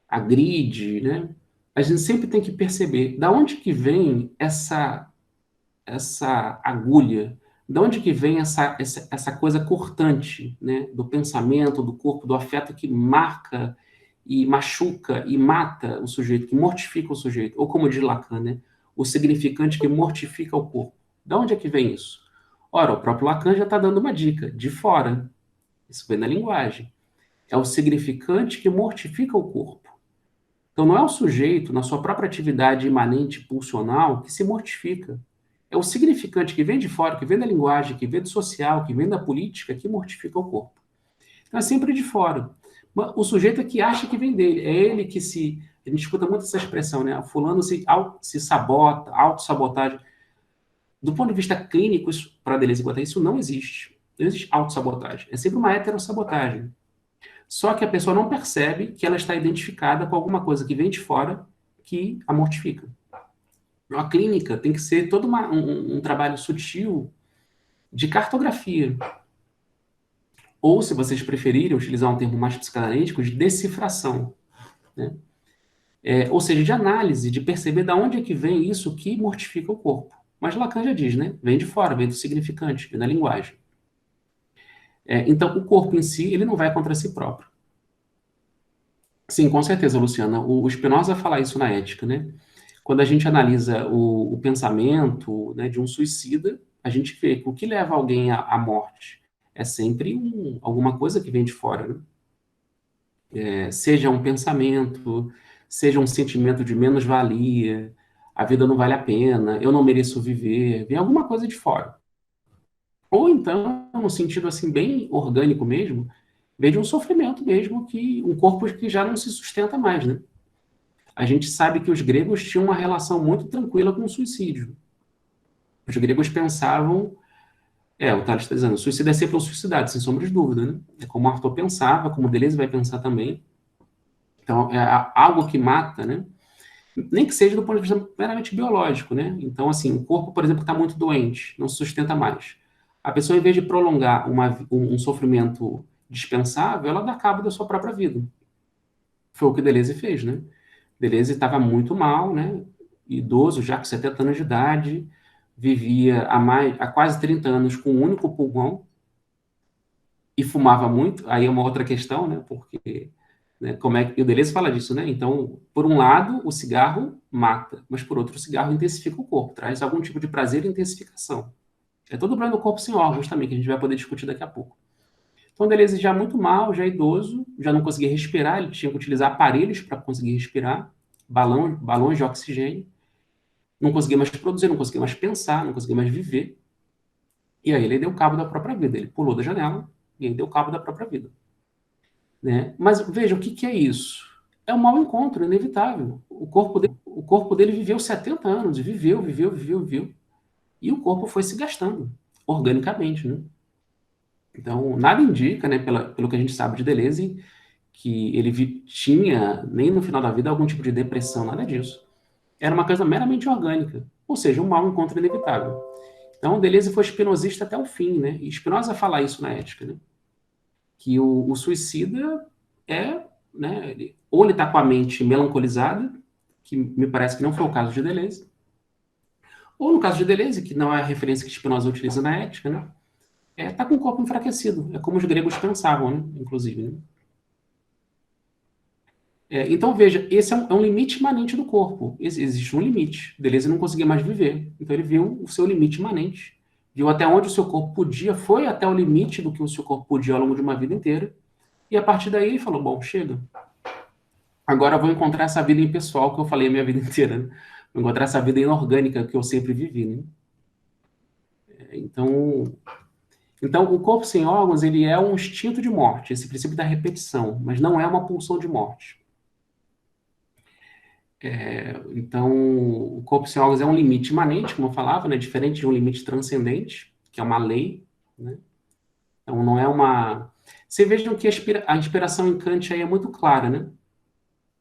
agride, né? A gente sempre tem que perceber da onde que vem essa agulha, da onde que vem essa coisa cortante, né? Do pensamento, do corpo, do afeto que marca e machuca e mata o sujeito, que mortifica o sujeito, ou como diz Lacan, né? O significante que mortifica o corpo. Da onde é que vem isso? Ora, o próprio Lacan já está dando uma dica, de fora. Isso vem na linguagem. É o significante que mortifica o corpo. Então, não é o sujeito, na sua própria atividade imanente pulsional, que se mortifica. É o significante que vem de fora, que vem da linguagem, que vem do social, que vem da política, que mortifica o corpo. Então, é sempre de fora. O sujeito é que acha que vem dele. É ele que se... A gente escuta muito essa expressão, né? Fulano se sabota, autossabotagem. Do ponto de vista clínico, para a Deleuze e Guattari, isso não existe. Não existe autossabotagem. É sempre uma heterossabotagem. Só que a pessoa não percebe que ela está identificada com alguma coisa que vem de fora que a mortifica. A clínica tem que ser todo um trabalho sutil de cartografia. Ou, se vocês preferirem utilizar um termo mais psicanalítico, de decifração. Né? Ou seja, de análise, de perceber de onde é que vem isso que mortifica o corpo. Mas Lacan já diz, né? Vem de fora, vem do significante, vem da linguagem. Então, o corpo em si, ele não vai contra si próprio. Sim, com certeza, Luciana. O Spinoza fala isso na Ética, né? Quando a gente analisa o pensamento, né, de um suicida, a gente vê que o que leva alguém à morte é sempre alguma coisa que vem de fora, né? Seja um pensamento, seja um sentimento de menos-valia, a vida não vale a pena, eu não mereço viver, vem alguma coisa de fora. Ou então, no sentido assim bem orgânico mesmo, vem de um sofrimento mesmo, um corpo que já não se sustenta mais, né? A gente sabe que os gregos tinham uma relação muito tranquila com o suicídio. Os gregos pensavam, o Tales está dizendo, o suicídio é sempre um suicidado, sem sombra de dúvida, né? É como Arthur pensava, como Deleuze vai pensar também. Então, é algo que mata, né? Nem que seja do ponto de vista meramente biológico, né? Então, assim, o corpo, por exemplo, está muito doente, não se sustenta mais. A pessoa, em vez de prolongar um sofrimento dispensável, ela dá cabo da sua própria vida. Foi o que Deleuze fez, né? Deleuze estava muito mal, né? Idoso, já com 70 anos de idade, vivia há quase 30 anos com um único pulmão e fumava muito. Aí é uma outra questão, né? Porque, né, e o Deleuze fala disso, né? Então, por um lado, o cigarro mata, mas por outro, o cigarro intensifica o corpo, traz algum tipo de prazer e intensificação. É todo o problema do corpo sem órgãos também, que a gente vai poder discutir daqui a pouco. Então, o Deleuze já muito mal, já idoso, já não conseguia respirar, ele tinha que utilizar aparelhos para conseguir respirar, balões de oxigênio, não conseguia mais produzir, não conseguia mais pensar, não conseguia mais viver. E aí ele deu cabo da própria vida, ele pulou da janela e aí deu cabo da própria vida. Né? Mas veja, o que é isso? É um mau encontro, inevitável. O corpo dele viveu 70 anos, viveu. E o corpo foi se gastando, organicamente, né? Então, nada indica, né, pelo que a gente sabe de Deleuze, que ele tinha, nem no final da vida, algum tipo de depressão, nada disso. Era uma coisa meramente orgânica, ou seja, um mau encontro inevitável. Então, Deleuze foi espinosista até o fim, né? E Spinoza fala isso na Ética, né? Que o suicida né, ou ele está com a mente melancolizada, que me parece que não foi o caso de Deleuze, ou no caso de Deleuze, que não é a referência que Spinoza utiliza na Ética, né? Tá com o corpo enfraquecido. É como os gregos pensavam, né? Inclusive, né? Então, veja, esse é um limite imanente do corpo. Existe um limite. Deleuze não conseguia mais viver. Então, ele viu o seu limite imanente. Viu até onde o seu corpo podia, foi até o limite do que o seu corpo podia ao longo de uma vida inteira. E, a partir daí, ele falou, bom, chega. Agora eu vou encontrar essa vida impessoal que eu falei a minha vida inteira. Né? Vou encontrar essa vida inorgânica que eu sempre vivi. Né? Então, o corpo sem órgãos, ele é um instinto de morte, esse princípio da repetição, mas não é uma pulsão de morte. Então, o corpo sem órgãos é um limite imanente, como eu falava, né? Diferente de um limite transcendente, que é uma lei, né? Então, não é uma... Vocês vejam que a inspiração em Kant aí é muito clara, né?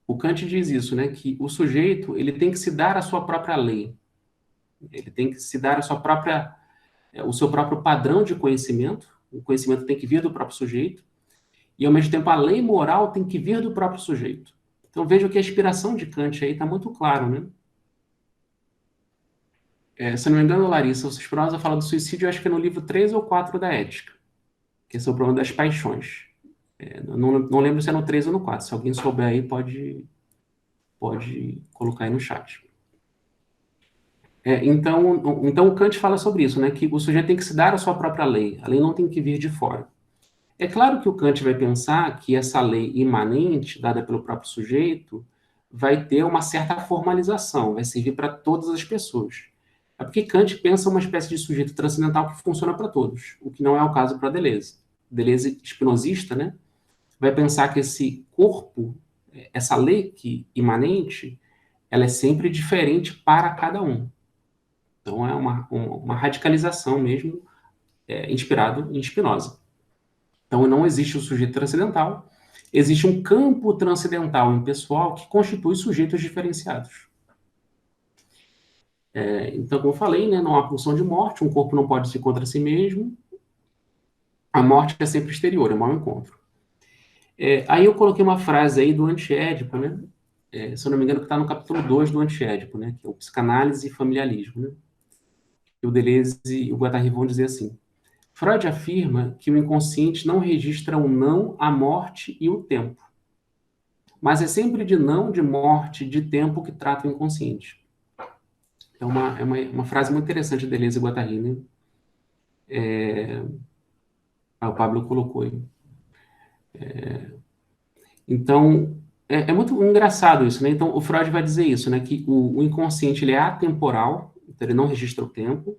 o Kant diz isso, né, que o sujeito ele tem que se dar a sua própria lei, ele tem que se dar a sua própria, o seu próprio padrão de conhecimento, o conhecimento tem que vir do próprio sujeito, e ao mesmo tempo a lei moral tem que vir do próprio sujeito. Então veja que a inspiração de Kant aí está muito claro, né? Se eu não me engano, Larissa, o Spinoza fala do suicídio, acho que é no livro 3 ou 4 da Ética, que é sobre o problema das paixões. Não lembro se é no 3 ou no 4. Se alguém souber aí, pode colocar aí no chat. Então o Kant fala sobre isso, né? Que o sujeito tem que se dar a sua própria lei. A lei não tem que vir de fora. É claro que o Kant vai pensar que essa lei imanente, dada pelo próprio sujeito, vai ter uma certa formalização, vai servir para todas as pessoas. É porque Kant pensa uma espécie de sujeito transcendental que funciona para todos, o que não é o caso para Deleuze. Deleuze, espinosista, né, vai pensar que esse corpo, essa lei imanente, ela é sempre diferente para cada um. Então é uma radicalização mesmo, inspirado em Spinoza. Então não existe o sujeito transcendental, existe um campo transcendental impessoal que constitui sujeitos diferenciados. Então, como eu falei, né, não há pulsão de morte, um corpo não pode se contra si mesmo, a morte é sempre exterior, é mau encontro. Aí eu coloquei uma frase aí do Antiédipo, né, se eu não me engano, que está no capítulo 2 do Antiédipo, né, que é o psicanálise e familiarismo. Né, e o Deleuze e o Guattari vão dizer assim: Freud afirma que o inconsciente não registra o não, a morte e o tempo. Mas é sempre de não, de morte, de tempo que trata o inconsciente. É uma frase muito interessante de Deleuze e Guattari, né? O Pablo colocou aí. Então, é muito engraçado isso, né? Então, o Freud vai dizer isso, né? Que o inconsciente ele é atemporal, então ele não registra o tempo.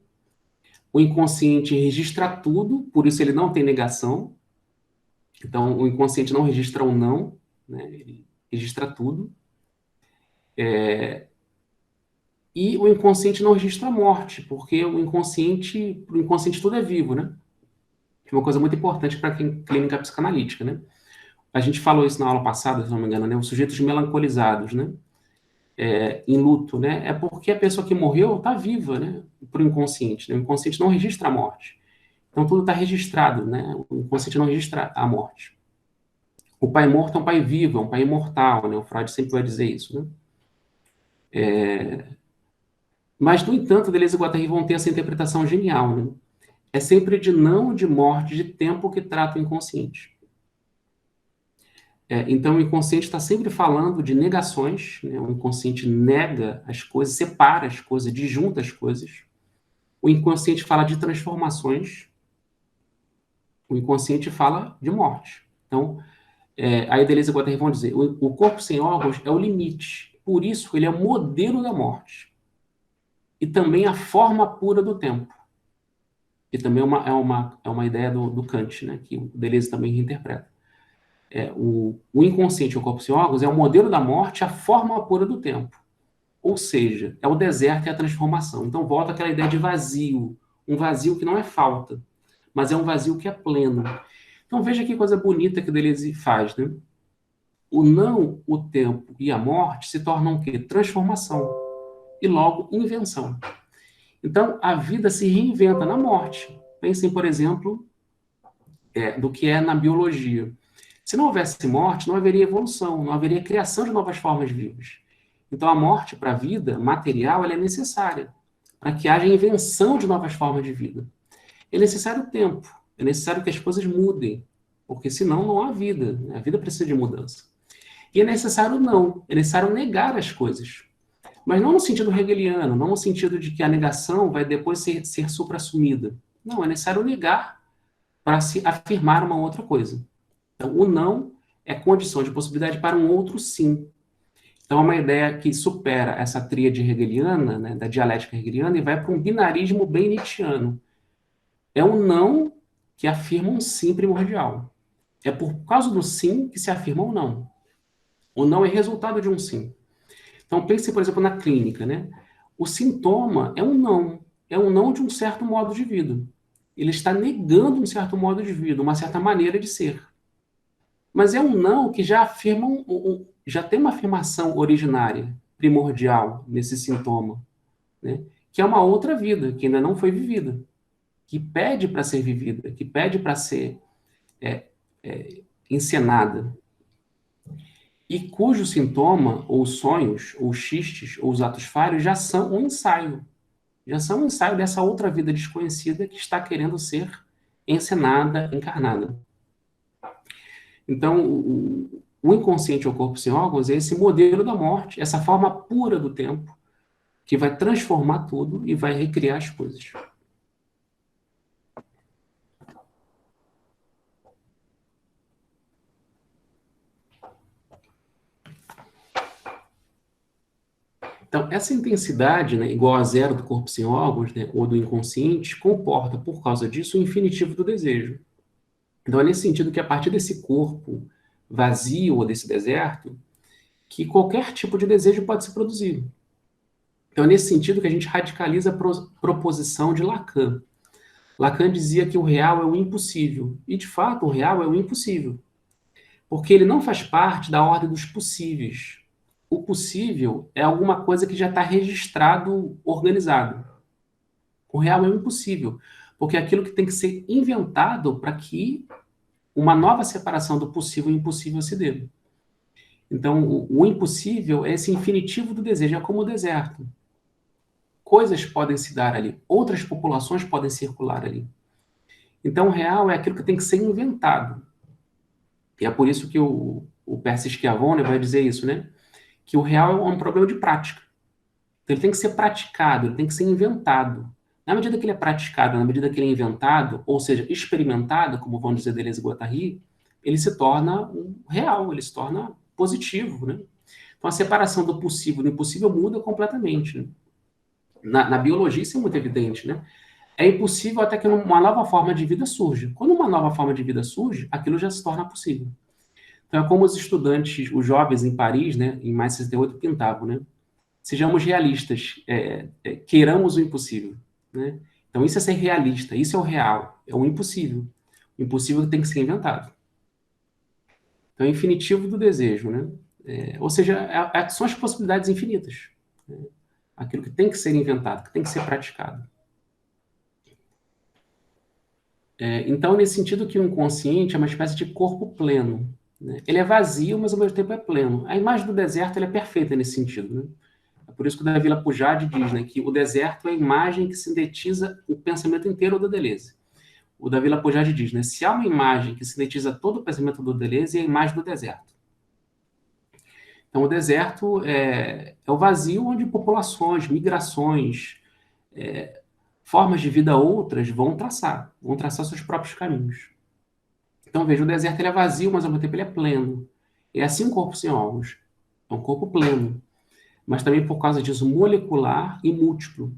O inconsciente registra tudo, por isso ele não tem negação. Então, o inconsciente não registra o não, né? Ele registra tudo. E o inconsciente não registra a morte, porque pro inconsciente tudo é vivo, né? Que é uma coisa muito importante para quem clínica psicanalítica, né? A gente falou isso na aula passada, se não me engano, né? Os sujeitos melancolizados, né? Em luto, né? É porque a pessoa que morreu está viva, né? Para o inconsciente, né? O inconsciente não registra a morte. Então tudo está registrado, né? O inconsciente não registra a morte. O pai morto é um pai vivo, é um pai imortal, né? O Freud sempre vai dizer isso, né? Mas, no entanto, Deleuze e Guattari vão ter essa interpretação genial, né? É sempre de não, de morte, de tempo que trata o inconsciente. Então, o inconsciente está sempre falando de negações, né? O inconsciente nega as coisas, separa as coisas, disjunta as coisas. O inconsciente fala de transformações. O inconsciente fala de morte. Então, aí Deleuze e Guattari vão dizer, o corpo sem órgãos é o limite. Por isso, ele é o modelo da morte. E também a forma pura do tempo. E também é uma ideia do Kant, né? Que o Deleuze também reinterpreta. O inconsciente, o corpo sem órgãos, é o modelo da morte, a forma pura do tempo. Ou seja, é o deserto e a transformação. Então volta aquela ideia de vazio, um vazio que não é falta, mas é um vazio que é pleno. Então veja que coisa bonita que o Deleuze faz, né? O não, o tempo e a morte se tornam o quê? Transformação. E logo, invenção. Então, a vida se reinventa na morte. Pensem, por exemplo, do que é na biologia. Se não houvesse morte, não haveria evolução, não haveria criação de novas formas vivas. Então, a morte para a vida material ela é necessária para que haja invenção de novas formas de vida. É necessário tempo, é necessário que as coisas mudem, porque senão não há vida. Né? A vida precisa de mudança. E é necessário não, é necessário negar as coisas. Mas não no sentido hegeliano, não no sentido de que a negação vai depois ser supra-assumida. Não, é necessário negar para se afirmar uma outra coisa. Então, o não é condição de possibilidade para um outro sim. Então, é uma ideia que supera essa tríade hegeliana, né, da dialética hegeliana, e vai para um binarismo bem nietzschiano. É um não que afirma um sim primordial. É por causa do sim que se afirma o não. O não é resultado de um sim. Então, pense, por exemplo, na clínica, né? O sintoma é um não de um certo modo de vida. Ele está negando um certo modo de vida, uma certa maneira de ser. Mas é um não que já afirma já tem uma afirmação originária, primordial, nesse sintoma, né? Que é uma outra vida, que ainda não foi vivida, que pede para ser vivida, que pede para ser encenada, e cujo sintoma, ou sonhos, ou xistes, ou os atos falhos, já são um ensaio dessa outra vida desconhecida que está querendo ser encenada, encarnada. Então, o inconsciente ou corpo sem órgãos é esse modelo da morte, essa forma pura do tempo, que vai transformar tudo e vai recriar as coisas. Então, essa intensidade, né, igual a zero do corpo sem órgãos, né, ou do inconsciente, comporta, por causa disso, o infinitivo do desejo. Então, é nesse sentido que, a partir desse corpo vazio ou desse deserto, que qualquer tipo de desejo pode ser produzido. Então, é nesse sentido que a gente radicaliza a proposição de Lacan. Lacan dizia que o real é o impossível. E, de fato, o real é o impossível. Porque ele não faz parte da ordem dos possíveis. O possível é alguma coisa que já está registrado, organizado. O real é o impossível. Porque é aquilo que tem que ser inventado para que uma nova separação do possível e impossível se dê. Então, o impossível é esse infinitivo do desejo, é como o deserto. Coisas podem se dar ali, outras populações podem circular ali. Então, o real é aquilo que tem que ser inventado. E é por isso que o Percy Schiavone vai dizer isso, né? Que o real é um problema de prática. Então, ele tem que ser praticado, ele tem que ser inventado. Na medida que ele é praticado, na medida que ele é inventado, ou seja, experimentado, como vão dizer Deleuze e Guattari, ele se torna real, ele se torna positivo, né? Então, a separação do possível e do impossível muda completamente, né? Na biologia isso é muito evidente, né? É impossível até que uma nova forma de vida surja. Quando uma nova forma de vida surge, aquilo já se torna possível. Então é como os estudantes, os jovens em Paris, né, em mais 68, pintavam, né? Sejamos realistas, queiramos o impossível, né? Então isso é ser realista, isso é o real, é o impossível. O impossível tem que ser inventado. Então é o infinitivo do desejo, né? Ou seja, são as possibilidades infinitas, né? Aquilo que tem que ser inventado, que tem que ser praticado. Então, nesse sentido que o inconsciente é uma espécie de corpo pleno, né? Ele é vazio, mas ao mesmo tempo é pleno. A imagem do deserto ela é perfeita nesse sentido, né? É por isso que o Davi Lapujade diz, né, que o deserto é a imagem que sintetiza o pensamento inteiro do Deleuze. O Davi Lapujade diz, né, se há uma imagem que sintetiza todo o pensamento do Deleuze, é a imagem do deserto. Então, o deserto é o vazio onde populações, migrações, formas de vida outras vão traçar seus próprios caminhos. Então, veja, o deserto ele é vazio, mas ao mesmo tempo ele é pleno. É assim um corpo sem órgãos. É um corpo pleno, mas também por causa disso molecular e múltiplo.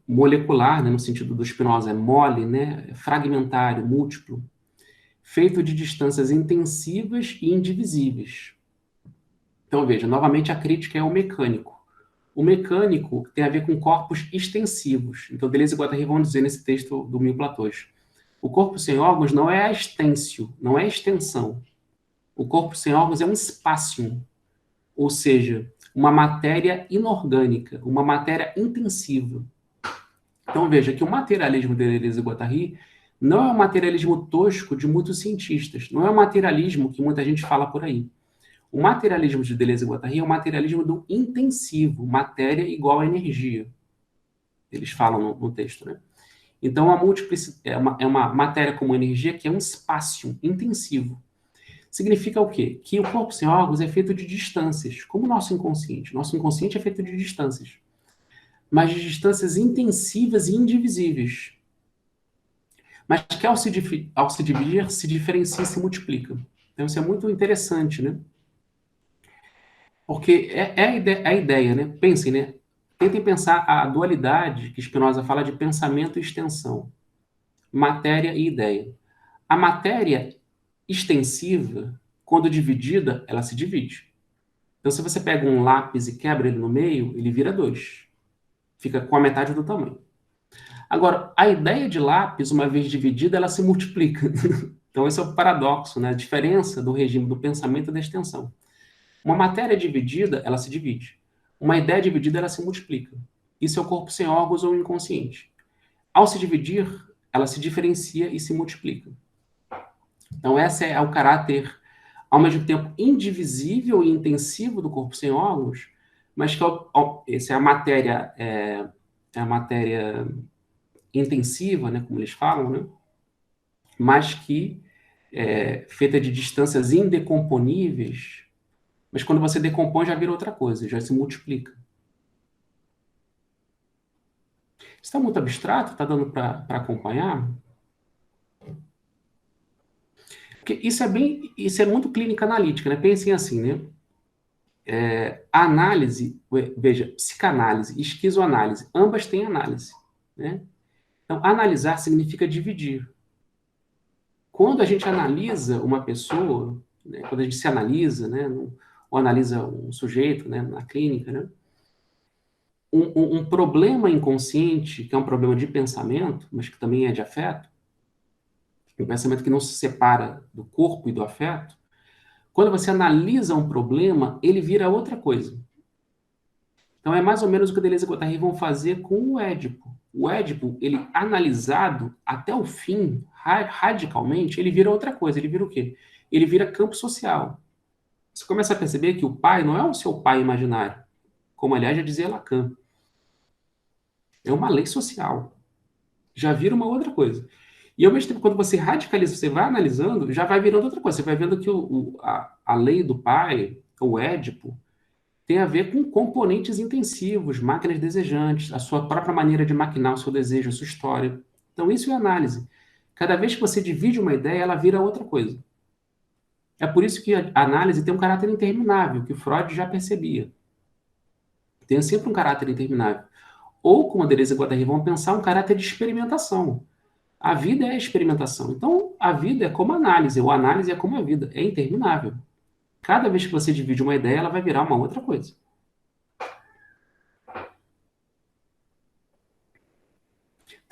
Molecular, né, no sentido do Spinoza, é mole, né, é fragmentário, múltiplo, feito de distâncias intensivas e indivisíveis. Então, veja, novamente a crítica é ao mecânico. O mecânico tem a ver com corpos extensivos. Então, Deleuze e Guattari vão dizer nesse texto do Mil Platôs. O corpo sem órgãos não é a extensio, não é a extensão. O corpo sem órgãos é um espacium, ou seja, uma matéria inorgânica, uma matéria intensiva. Então, veja que o materialismo de Deleuze e Guattari não é um materialismo tosco de muitos cientistas, não é um materialismo que muita gente fala por aí. O materialismo de Deleuze e Guattari é o materialismo do intensivo, matéria igual a energia. Eles falam no texto, né? Então, a multiplicidade é uma matéria como energia que é um espaço intensivo. Significa o quê? Que o corpo sem órgãos é feito de distâncias, como o nosso inconsciente. Nosso inconsciente é feito de distâncias, mas de distâncias intensivas e indivisíveis. Mas que ao se dividir, se diferencia e se multiplica. Então, isso é muito interessante, né? Porque é a ideia, né? Pensem, né? Tentem pensar a dualidade que Spinoza fala de pensamento e extensão. Matéria e ideia. A matéria extensiva, quando dividida, ela se divide. Então, se você pega um lápis e quebra ele no meio, ele vira 2. Fica com a metade do tamanho. Agora, a ideia de lápis, uma vez dividida, ela se multiplica. Então, esse é o paradoxo, né? A diferença do regime do pensamento e da extensão. Uma matéria dividida, ela se divide. Uma ideia dividida, ela se multiplica. Isso é o corpo sem órgãos ou inconsciente. Ao se dividir, ela se diferencia e se multiplica. Então, esse é o caráter, ao mesmo tempo, indivisível e intensivo do corpo sem órgãos, mas que essa é a matéria intensiva, né, como eles falam, né, mas que é feita de distâncias indecomponíveis, mas quando você decompõe já vira outra coisa, já se multiplica. Está muito abstrato? Está dando para acompanhar? Porque isso é muito clínica analítica, né? Pensem assim, né? A análise, veja, psicanálise e esquizoanálise, ambas têm análise, né? Então, analisar significa dividir. Quando a gente analisa uma pessoa, né, quando a gente se analisa, né, ou analisa um sujeito, né, na clínica, né, um problema inconsciente, que é um problema de pensamento, mas que também é de afeto, um pensamento que não se separa do corpo e do afeto, quando você analisa um problema, ele vira outra coisa. Então é mais ou menos o que o Deleuze e Guattari vão fazer com o Édipo. O Édipo, ele analisado até o fim, radicalmente, ele vira outra coisa. Ele vira o quê? Ele vira campo social. Você começa a perceber que o pai não é o seu pai imaginário, como aliás já dizia Lacan. É uma lei social. Já vira uma outra coisa. E ao mesmo tempo, quando você radicaliza, você vai analisando, já vai virando outra coisa. Você vai vendo que a lei do pai, o Édipo, tem a ver com componentes intensivos, máquinas desejantes, a sua própria maneira de maquinar o seu desejo, a sua história. Então, isso é análise. Cada vez que você divide uma ideia, ela vira outra coisa. É por isso que a análise tem um caráter interminável, que Freud já percebia. Tem sempre um caráter interminável. Ou, como a Deleuze e Guattari vão pensar, um caráter de experimentação. A vida é a experimentação. Então, a vida é como a análise, ou a análise é como a vida, é interminável. Cada vez que você divide uma ideia, ela vai virar uma outra coisa.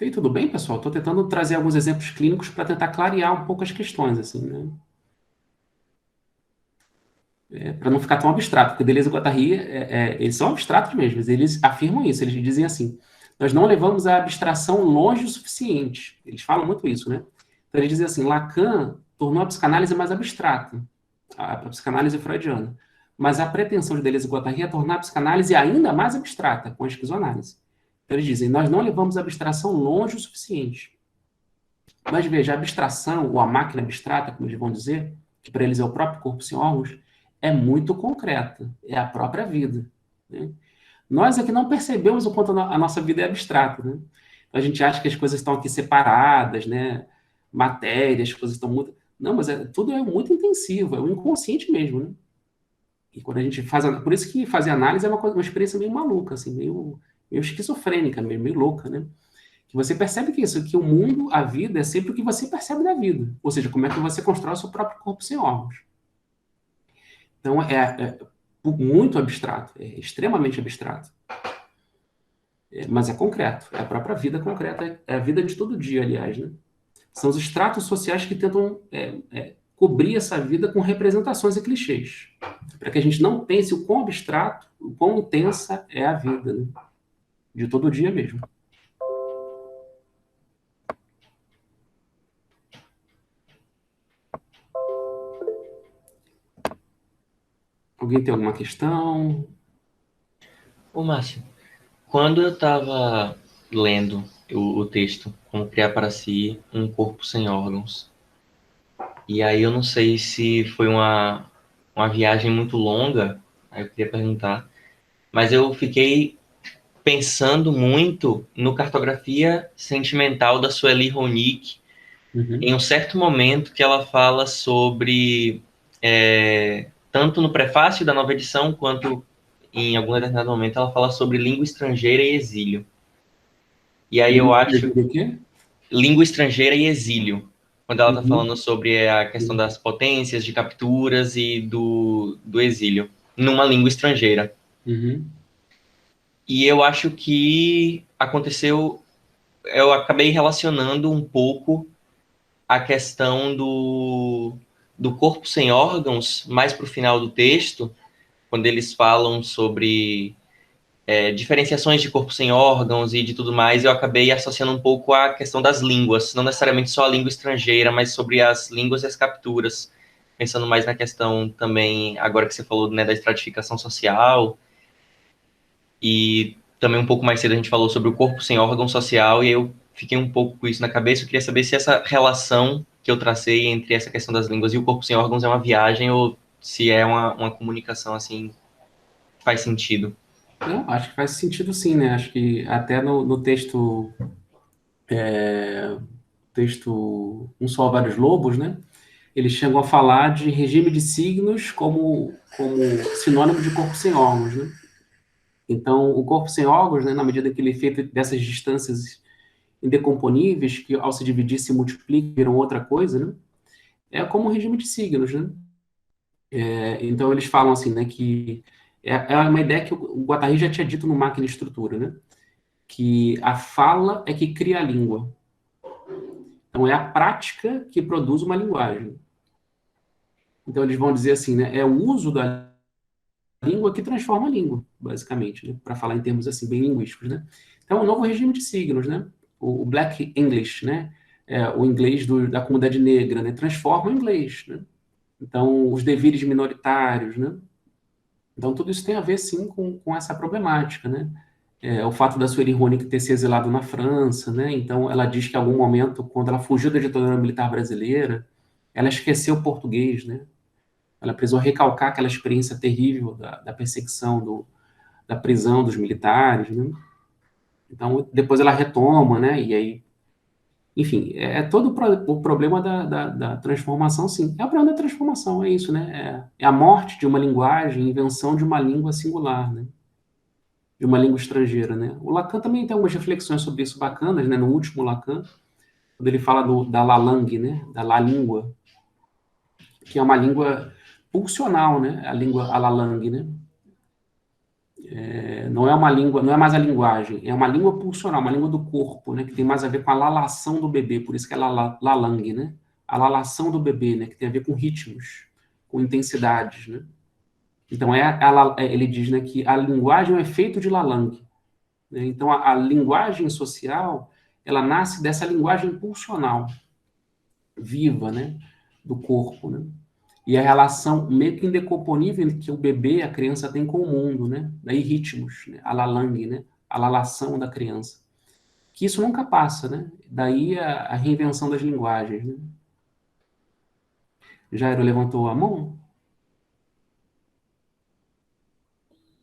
E aí, tudo bem, pessoal? Estou tentando trazer alguns exemplos clínicos para tentar clarear um pouco as questões, assim, né? Para não ficar tão abstrato, porque Deleuze e Guattari, eles são abstratos mesmo, eles afirmam isso, eles dizem assim, nós não levamos a abstração longe o suficiente. Eles falam muito isso, né? Então, eles dizem assim, Lacan tornou a psicanálise mais abstrata, a psicanálise freudiana, mas a pretensão de Deleuze e Guattari é tornar a psicanálise ainda mais abstrata, com a esquizoanálise. Então, eles dizem, nós não levamos a abstração longe o suficiente. Mas veja, a abstração, ou a máquina abstrata, como eles vão dizer, que para eles é o próprio corpo sem órgãos, é muito concreta, é a própria vida. Né? Nós é que não percebemos o quanto a nossa vida é abstrata. Né? Então, a gente acha que as coisas estão aqui separadas, né? Matérias, as coisas estão muito... Não, mas tudo é muito intensivo, é o inconsciente mesmo. Né? E quando a gente faz... Por isso que fazer análise é uma experiência meio maluca, assim, meio esquizofrênica, meio louca, né? Que você percebe que isso, que o mundo, a vida, é sempre o que você percebe da vida. Ou seja, como é que você constrói o seu próprio corpo sem órgãos. Então, é muito abstrato, é extremamente abstrato. Mas é concreto, é a própria vida concreta, é a vida de todo dia, aliás, né? São os estratos sociais que tentam cobrir essa vida com representações e clichês, para que a gente não pense o quão abstrato, o quão intensa é a vida, né? De todo dia mesmo. Alguém tem alguma questão? Ô, Márcio, quando eu estava lendo o texto, Como Criar para Si um Corpo Sem Órgãos, e aí eu não sei se foi uma viagem muito longa, aí eu queria perguntar, mas eu fiquei pensando muito no Cartografia Sentimental da Sueli Ronick, em um certo momento que ela fala sobre, tanto no prefácio da nova edição, quanto em algum determinado momento, ela fala sobre língua estrangeira e exílio. E aí eu acho... O quê? Língua estrangeira e exílio. Quando ela está falando sobre a questão das potências, de capturas e do exílio, numa língua estrangeira. E eu acho que aconteceu... Eu acabei relacionando um pouco a questão do corpo sem órgãos, mais para o final do texto, quando eles falam sobre diferenciações de corpo sem órgãos e de tudo mais, eu acabei associando um pouco à questão das línguas, não necessariamente só a língua estrangeira, mas sobre as línguas e as capturas, pensando mais na questão também, agora que você falou, né, da estratificação social, e também um pouco mais cedo a gente falou sobre o corpo sem órgão social, e eu fiquei um pouco com isso na cabeça. Eu queria saber se essa relação que eu tracei entre essa questão das línguas e o corpo sem órgãos é uma viagem ou se é uma comunicação, assim, faz sentido. Não, acho que faz sentido sim, né? Acho que até no texto Um Sol, Vários Lobos, né? Eles chegam a falar de regime de signos como sinônimo de corpo sem órgãos, né? Então, o corpo sem órgãos, né, na medida que ele é feito dessas distâncias indecomponíveis, que ao se dividir se multiplicam, viram outra coisa, né? É como um regime de signos, né? Então, eles falam assim, né, que é uma ideia que o Guattari já tinha dito no Máquina e Estrutura, né? Que a fala é que cria a língua. Então, é a prática que produz uma linguagem. Então, eles vão dizer assim, né? É o uso da língua que transforma a língua, basicamente, né? Para falar em termos assim, bem linguísticos, né? Então, o novo regime de signos, né? O Black English, né? O inglês da comunidade negra, né? Transforma o inglês, né? Então, os devires minoritários, né? Então, tudo isso tem a ver, sim, com essa problemática, né? O fato da Sueli Ronick ter se exilado na França, né? Então, ela diz que em algum momento, quando ela fugiu da ditadura militar brasileira, ela esqueceu o português, né? Ela precisou recalcar aquela experiência terrível da perseguição, da prisão dos militares, né? Então, depois ela retoma, né? E aí, enfim, todo o problema da transformação, sim. É o problema da transformação, é isso, né? É a morte de uma linguagem, invenção de uma língua singular, né? De uma língua estrangeira, né? O Lacan também tem algumas reflexões sobre isso bacanas, né? No último Lacan, quando ele fala da la langue, né? Da la língua, que é uma língua pulsional, né? A língua a la langue, né? Não é uma língua, não é mais a linguagem, é uma língua pulsional, uma língua do corpo, né? Que tem mais a ver com a lalação do bebê, por isso que é la langue, né? A lalação do bebê, né? Que tem a ver com ritmos, com intensidades, né? Então, ele diz, né, que a linguagem é um efeito de la langue, né? Então, a linguagem social, ela nasce dessa linguagem pulsional, viva, né? Do corpo, né? E a relação meio que indecomponível que o bebê e a criança têm com o mundo, né? Daí ritmos, né? A la langue, né? A lalação da criança. Que isso nunca passa, né? Daí a reinvenção das linguagens, né? Jairo levantou a mão?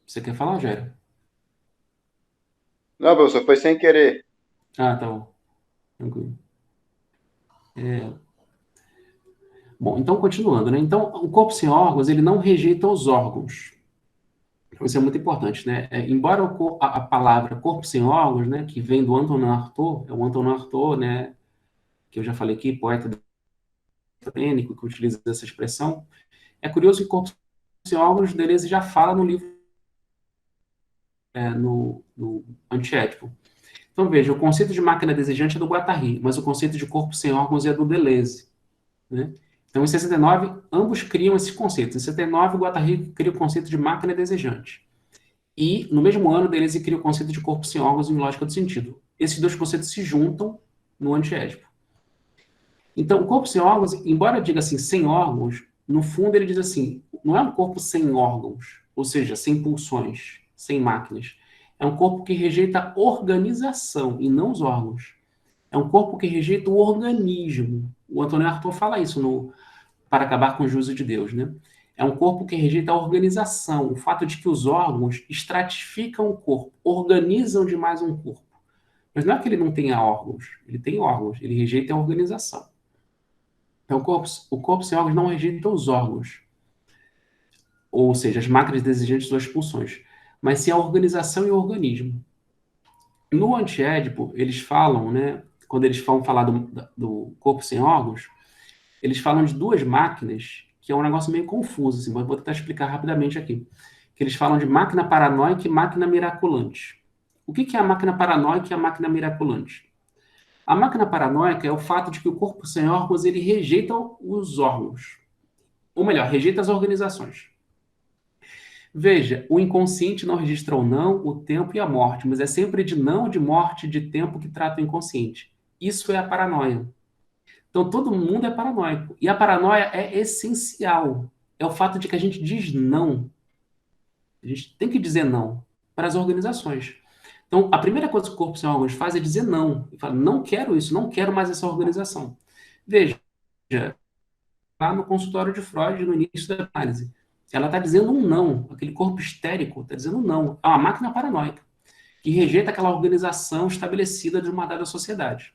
Você quer falar, Jairo? Não, professor, foi sem querer. Ah, tá bom. Tranquilo. Bom, então, continuando, né? Então, o corpo sem órgãos, ele não rejeita os órgãos. Isso é muito importante, né? Embora a palavra corpo sem órgãos, né, que vem do Antonin Artaud, é o Antonin Artaud, né, que eu já falei aqui, poeta acadêmico, que utiliza essa expressão, é curioso que corpo sem órgãos, Deleuze já fala no livro, no Antiédipo. Então, veja, o conceito de máquina desejante é do Guattari, mas o conceito de corpo sem órgãos é do Deleuze, né? Então, em 69, ambos criam esses conceitos. Em 79, o Guattari cria o conceito de máquina desejante. E, no mesmo ano, Deleuze cria o conceito de corpo sem órgãos em lógica do sentido. Esses dois conceitos se juntam no Antiédipo. Então, o corpo sem órgãos, embora diga assim, sem órgãos, no fundo ele diz assim, não é um corpo sem órgãos, ou seja, sem pulsões, sem máquinas. É um corpo que rejeita a organização e não os órgãos. É um corpo que rejeita o organismo. O Antonin Artaud fala isso Para Acabar com o Juízo de Deus, né? É um corpo que rejeita a organização, o fato de que os órgãos estratificam o corpo, organizam demais um corpo. Mas não é que ele não tenha órgãos, ele tem órgãos, ele rejeita a organização. Então, o corpo sem órgãos não rejeita os órgãos, ou seja, as máquinas desejantes ou as pulsões, mas sim a organização e o organismo. No Antiédipo, eles falam, né, quando eles vão falar do corpo sem órgãos, eles falam de duas máquinas, que é um negócio meio confuso, assim, vou tentar explicar rapidamente aqui. Que eles falam de máquina paranoica e máquina miraculante. O que é a máquina paranoica e a máquina miraculante? A máquina paranoica é o fato de que o corpo sem órgãos, ele rejeita os órgãos. Ou melhor, rejeita as organizações. Veja, o inconsciente não registra o não, o tempo e a morte, mas é sempre de não, de morte, de tempo que trata o inconsciente. Isso é a paranoia. Então, todo mundo é paranoico. E a paranoia é essencial. É o fato de que a gente diz não. A gente tem que dizer não para as organizações. Então, a primeira coisa que o corpo sem órgãos faz é dizer não. Ele fala, não quero isso, não quero mais essa organização. Veja, lá no consultório de Freud, no início da análise, ela está dizendo um não. Aquele corpo histérico está dizendo um não. É uma máquina paranoica que rejeita aquela organização estabelecida de uma dada sociedade.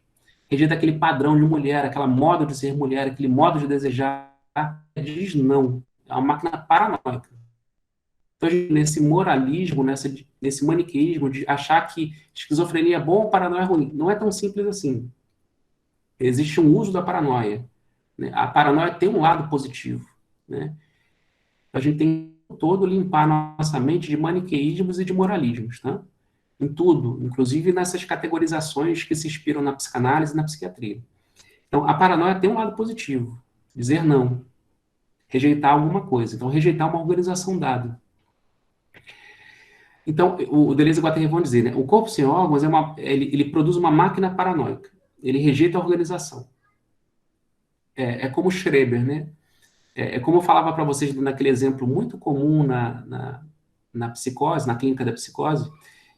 Rejeita aquele padrão de mulher, aquela modo de ser mulher, aquele modo de desejar. Diz não. É uma máquina paranoica. Então, nesse moralismo, nesse maniqueísmo de achar que esquizofrenia é bom, paranoia é ruim. Não é tão simples assim. Existe um uso da paranoia. Né? A paranoia tem um lado positivo. Né? A gente tem que todo limpar nossa mente de maniqueísmos e de moralismos. Tá? Em tudo, inclusive nessas categorizações que se inspiram na psicanálise e na psiquiatria. Então, a paranoia tem um lado positivo. Dizer não. Rejeitar alguma coisa. Então, rejeitar uma organização dada. Então, o Deleuze e Guattari vão dizer, né? O corpo sem órgãos ele produz uma máquina paranoica. Ele rejeita a organização. É como Schreber, né? É como eu falava para vocês naquele exemplo muito comum na psicose, na clínica da psicose,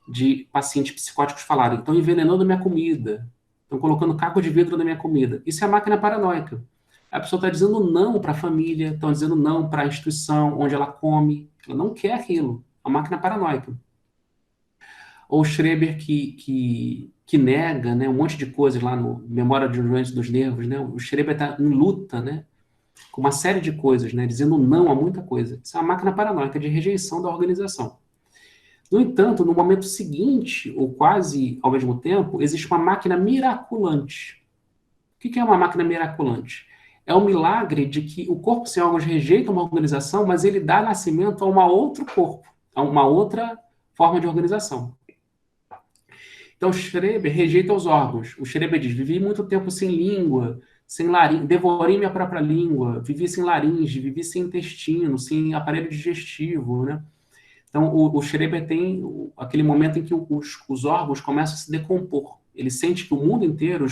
de pacientes psicóticos falarem, estão envenenando minha comida, estão colocando caco de vidro na minha comida. Isso é a máquina paranoica. A pessoa está dizendo não para a família, estão dizendo não para a instituição onde ela come. Ela não quer aquilo. A máquina paranoica. Ou Schreber que nega, né, um monte de coisas lá no Memória de um Doente dos Nervos, né? O Schreber está em luta, né, com uma série de coisas, né, dizendo não a muita coisa. Isso é uma máquina paranoica de rejeição da organização. No entanto, no momento seguinte, ou quase ao mesmo tempo, existe uma máquina miraculante. O que é uma máquina miraculante? É o milagre de que o corpo sem órgãos rejeita uma organização, mas ele dá nascimento a um outro corpo, a uma outra forma de organização. Então, Schreber rejeita os órgãos. O Schreber diz, vivi muito tempo sem língua, sem laringe, devorei minha própria língua, vivi sem laringe, vivi sem intestino, sem aparelho digestivo, né? Então, o Schreber tem aquele momento em que os órgãos começam a se decompor. Ele sente que o mundo inteiro,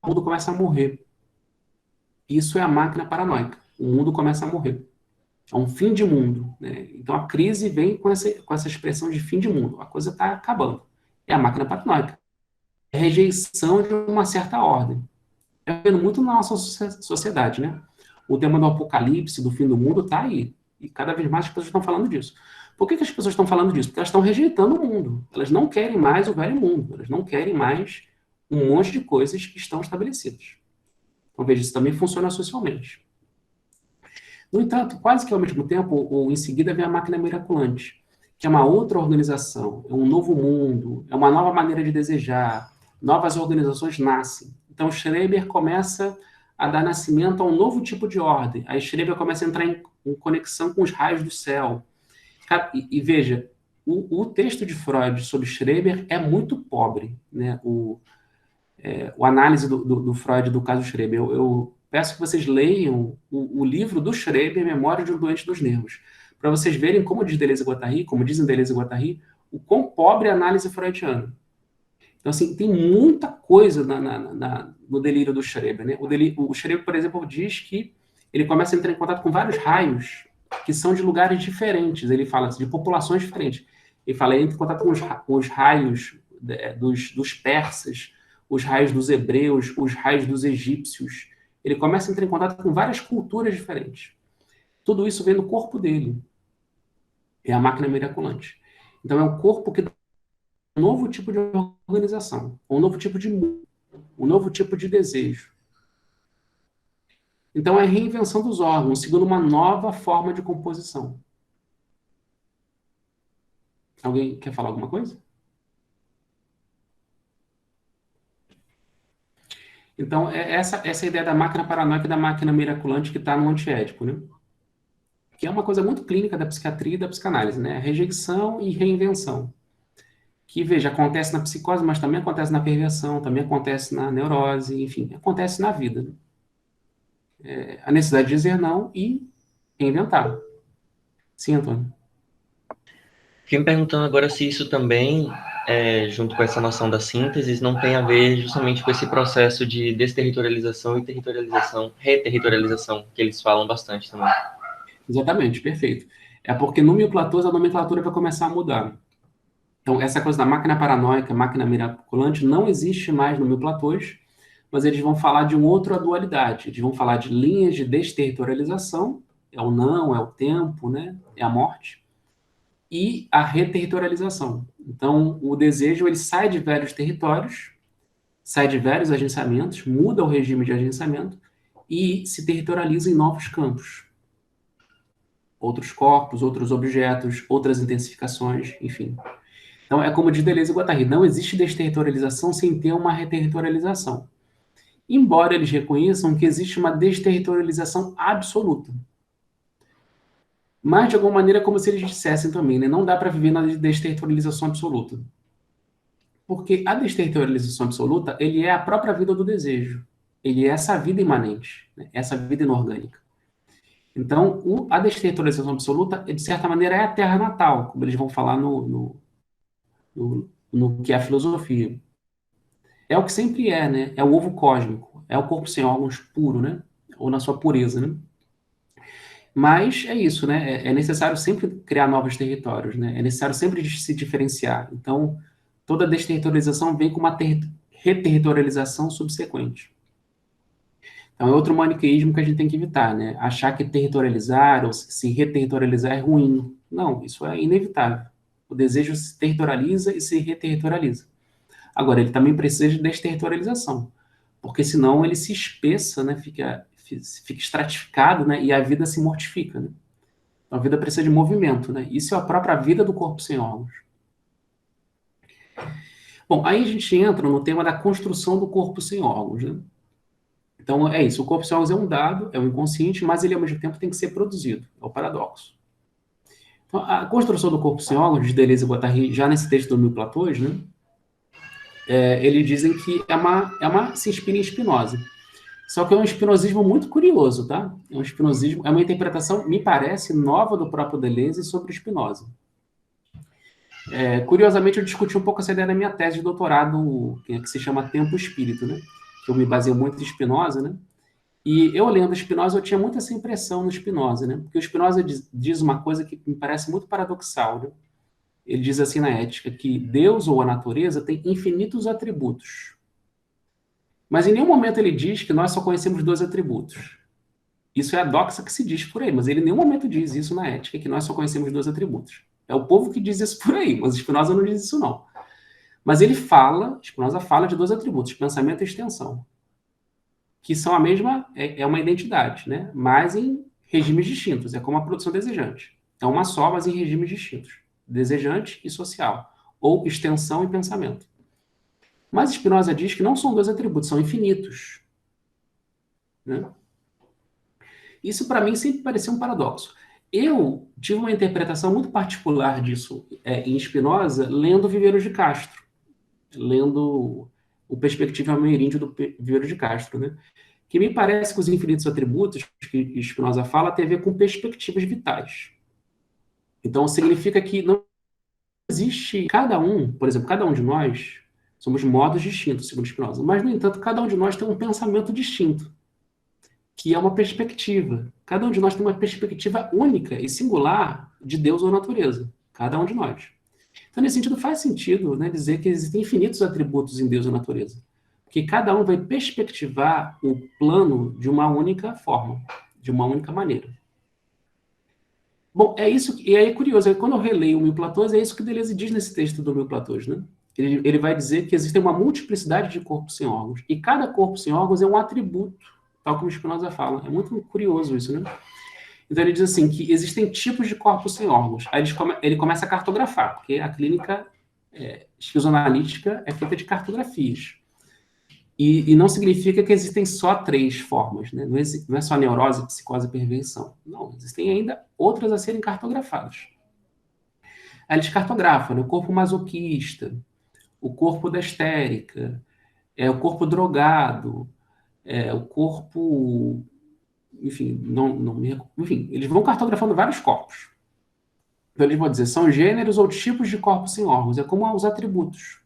o mundo começa a morrer. Isso é a máquina paranoica. O mundo começa a morrer. É um fim de mundo. Né? Então, a crise vem com essa expressão de fim de mundo. A coisa está acabando. É a máquina paranoica. É a rejeição de uma certa ordem. É vendo muito na nossa sociedade, né? O tema do apocalipse, do fim do mundo, está aí. E cada vez mais as pessoas estão falando disso. Por que as pessoas estão falando disso? Porque elas estão rejeitando o mundo. Elas não querem mais o velho mundo. Elas não querem mais um monte de coisas que estão estabelecidas. Então, veja, isso também funciona socialmente. No entanto, quase que ao mesmo tempo, ou em seguida, vem a máquina miraculante, que é uma outra organização, é um novo mundo, é uma nova maneira de desejar, novas organizações nascem. Então, Schreber começa a dar nascimento a um novo tipo de ordem. Aí Schreber começa a entrar em conexão com os raios do céu. E veja, o texto de Freud sobre Schreber é muito pobre, né? O análise do Freud do caso Schreber. Eu peço que vocês leiam o livro do Schreber, Memória de um Doente dos Nervos, para vocês verem, como diz Deleuze e Guattari, como dizem Deleuze e Guattari, o quão pobre é a análise freudiana. Então, assim, tem muita coisa no delírio do Schreber. Né? O Schreber, por exemplo, diz que ele começa a entrar em contato com vários raios que são de lugares diferentes. Ele fala assim, de populações diferentes. Ele fala, ele entra em contato com os raios dos persas, os raios dos hebreus, os raios dos egípcios. Ele começa a entrar em contato com várias culturas diferentes. Tudo isso vem no corpo dele. É a máquina miraculante. Então, é um corpo que dá um novo tipo de organização, um novo tipo de mundo, um novo tipo de desejo. Então, é a reinvenção dos órgãos, segundo uma nova forma de composição. Alguém quer falar alguma coisa? Então, essa ideia da máquina paranoica e da máquina miraculante que está no antiédipo, né? que é uma coisa muito clínica da psiquiatria e da psicanálise, né? Rejeição e reinvenção. Que, veja, acontece na psicose, mas também acontece na perversão, também acontece na neurose, enfim, acontece na vida. Né? A necessidade de dizer não e reinventar. Sim, Antônio. Fiquei me perguntando agora se isso também, junto com essa noção da síntese, não tem a ver justamente com esse processo de desterritorialização e territorialização, reterritorialização, que eles falam bastante também. Exatamente, perfeito. É porque no mioplatose a nomenclatura vai começar a mudar. Então, essa coisa da máquina paranoica, máquina miraculante, não existe mais no mioplatose, mas eles vão falar de uma outra dualidade. Eles vão falar de linhas de desterritorialização, é o não, é o tempo, né? É a morte, e a reterritorialização. Então, o desejo ele sai de velhos territórios, sai de velhos agenciamentos, muda o regime de agenciamento e se territorializa em novos campos. Outros corpos, outros objetos, outras intensificações, enfim. Então, é como diz Deleuze e Guattari, não existe desterritorialização sem ter uma reterritorialização. Embora eles reconheçam que existe uma desterritorialização absoluta. Mas, de alguma maneira, é como se eles dissessem também, né? Não dá para viver na desterritorialização absoluta. Porque a desterritorialização absoluta, ele é a própria vida do desejo. Ele é essa vida imanente, né? Essa vida inorgânica. Então, a desterritorialização absoluta, de certa maneira, é a terra natal, como eles vão falar no que é a filosofia. É o que sempre é, né? É o ovo cósmico, é o corpo sem órgãos puro, né? Ou na sua pureza, né? Mas é isso, né? É necessário sempre criar novos territórios, né? É necessário sempre se diferenciar. Então, toda desterritorialização vem com uma reterritorialização subsequente. Então, é outro maniqueísmo que a gente tem que evitar, né? Achar que territorializar ou se reterritorializar é ruim. Não, isso é inevitável. O desejo se territorializa e se reterritorializa. Agora, ele também precisa de desterritorialização, porque senão ele se espessa, né? Fica estratificado, né? E a vida se mortifica, né? Então, a vida precisa de movimento, né? Isso é a própria vida do corpo sem órgãos. Bom, aí a gente entra no tema da construção do corpo sem órgãos, né? Então, é isso. O corpo sem órgãos é um dado, é um inconsciente, mas ele, ao mesmo tempo, tem que ser produzido. É o paradoxo. Então, a construção do corpo sem órgãos, de Deleuze e Guattari, já nesse texto do Mil Platôs, né? Eles dizem que se inspira em Spinoza. Só que é um espinosismo muito curioso, tá? É um espinosismo, é uma interpretação, me parece, nova do próprio Deleuze sobre Spinoza. Curiosamente, eu discuti um pouco essa ideia na minha tese de doutorado, que se chama Tempo e Espírito, né? Que eu me baseio muito em Spinoza, né? E eu lendo Spinoza, eu tinha muito essa impressão no Spinoza, né? Porque o Spinoza diz uma coisa que me parece muito paradoxal, né? Ele diz assim na Ética, que Deus ou a natureza tem infinitos atributos. Mas em nenhum momento ele diz que nós só conhecemos 2 atributos. Isso é a doxa que se diz por aí, mas ele em nenhum momento diz isso na Ética, que nós só conhecemos 2 atributos. É o povo que diz isso por aí, mas Spinoza não diz isso não. Mas Spinoza fala de 2 atributos, pensamento e extensão, que são a mesma, é uma identidade, né? Mas em regimes distintos, é como a produção desejante. É uma só, mas em regimes distintos. Desejante e social, ou extensão e pensamento. Mas Spinoza diz que não são 2 atributos, são infinitos. Né? Isso, para mim, sempre pareceu um paradoxo. Eu tive uma interpretação muito particular disso em Spinoza, lendo Viveiros de Castro, lendo o Perspectiva Ameríndio do Viveiros de Castro, né? Que me parece que os infinitos atributos que Spinoza fala tem a ver com perspectivas vitais. Então, significa que não existe cada um, por exemplo, cada um de nós somos modos distintos, segundo Spinoza, mas, no entanto, cada um de nós tem um pensamento distinto, que é uma perspectiva. Cada um de nós tem uma perspectiva única e singular de Deus ou natureza. Cada um de nós. Então, nesse sentido, faz sentido, né, dizer que existem infinitos atributos em Deus ou natureza. Porque cada um vai perspectivar o plano de uma única forma, de uma única maneira. Bom, é isso, e aí é curioso, quando eu releio o Mil Platôs, é isso que Deleuze diz nesse texto do Mil Platôs, né? Ele vai dizer que existe uma multiplicidade de corpos sem órgãos, e cada corpo sem órgãos é um atributo, tal como Spinoza fala. É muito curioso isso, né? Então ele diz assim, que existem tipos de corpos sem órgãos. Aí ele começa a cartografar, porque a clínica esquizoanalítica é feita de cartografias. E não significa que existem só 3 formas, né? Não é só neurose, psicose e perversão. Não, existem ainda outras a serem cartografadas. Aí eles cartografam, né? O corpo masoquista, o corpo da histérica, o corpo drogado, o corpo... Enfim, enfim, eles vão cartografando vários corpos. Então eles vão dizer, são gêneros ou tipos de corpos sem órgãos. É como os atributos.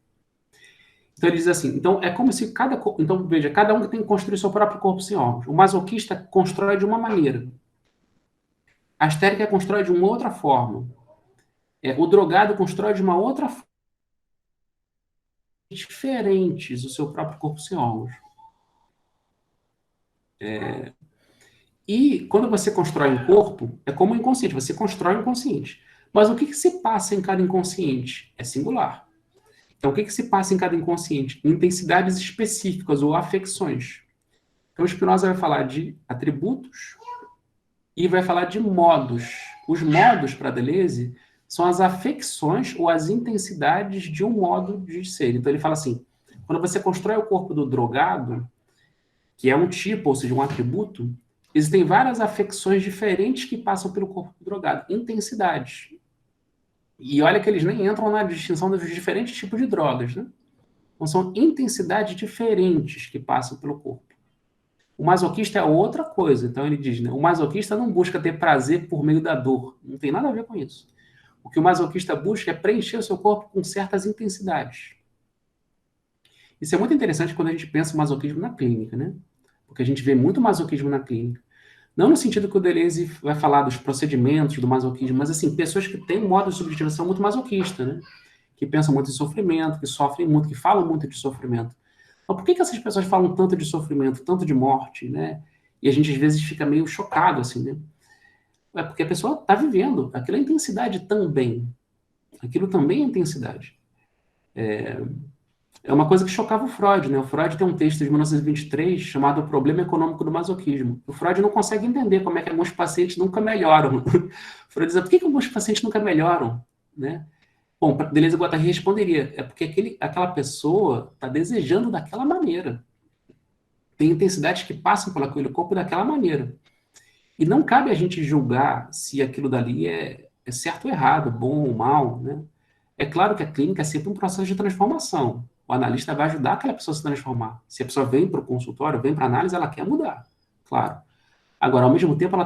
Então ele diz assim, então é como se então veja, cada um tem que construir seu próprio corpo sem órgãos. O masoquista constrói de uma maneira. A histérica constrói de uma outra forma. O drogado constrói de uma outra forma. Diferentes o seu próprio corpo sem órgãos. E quando você constrói um corpo, é como um inconsciente, você constrói um inconsciente. Mas o que se passa em cada inconsciente? É singular. Então, o que se passa em cada inconsciente? Intensidades específicas ou afecções. Então, o Spinoza vai falar de atributos e vai falar de modos. Os modos, para Deleuze, são as afecções ou as intensidades de um modo de ser. Então, ele fala assim, quando você constrói o corpo do drogado, que é um tipo, ou seja, um atributo, existem várias afecções diferentes que passam pelo corpo do drogado, intensidades. E olha que eles nem entram na distinção dos diferentes tipos de drogas, né? Então, são intensidades diferentes que passam pelo corpo. O masoquista é outra coisa. Então, ele diz, né? O masoquista não busca ter prazer por meio da dor. Não tem nada a ver com isso. O que o masoquista busca é preencher o seu corpo com certas intensidades. Isso é muito interessante quando a gente pensa o masoquismo na clínica, né? Porque a gente vê muito masoquismo na clínica. Não no sentido que o Deleuze vai falar dos procedimentos do masoquismo, mas, assim, pessoas que têm um modo de subjetivação muito masoquista, né? Que pensam muito em sofrimento, que sofrem muito, que falam muito de sofrimento. Então, por que essas pessoas falam tanto de sofrimento, tanto de morte, né? E a gente, às vezes, fica meio chocado, assim, né? É porque a pessoa está vivendo. Aquilo é intensidade também. Aquilo também é intensidade. É uma coisa que chocava o Freud, né? O Freud tem um texto de 1923 chamado O Problema Econômico do Masoquismo. O Freud não consegue entender como é que alguns pacientes nunca melhoram. O Freud diz, por que alguns pacientes nunca melhoram, né? Bom, Deleuze e Guattari responderia, é porque aquela pessoa está desejando daquela maneira. Tem intensidades que passam pelo corpo daquela maneira. E não cabe a gente julgar se aquilo dali é certo ou errado, bom ou mal, né? É claro que a clínica é sempre um processo de transformação. O analista vai ajudar aquela pessoa a se transformar. Se a pessoa vem para o consultório, vem para a análise, ela quer mudar, claro. Agora, ao mesmo tempo,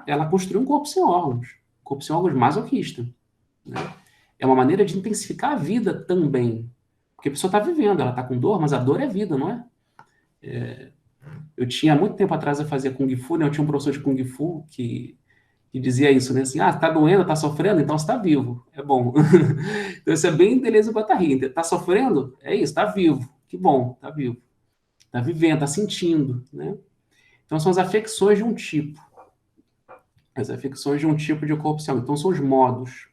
ela construiu um corpo sem órgãos. Um corpo sem órgãos masoquista, né? É uma maneira de intensificar a vida também. Porque a pessoa está vivendo, ela está com dor, mas a dor é vida, não é? Eu tinha, muito tempo atrás, eu fazia Kung Fu, né? Eu tinha um professor de Kung Fu que dizia isso, né? Assim, está doendo, está sofrendo, então você está vivo. É bom. Então, isso é bem Deleuze e Guattari. Está sofrendo? É isso, está vivo. Que bom, está vivo. Está vivendo, está sentindo, né? Então, são as afecções de um tipo. As afecções de um tipo de corpo sem órgãos. Então, são os modos.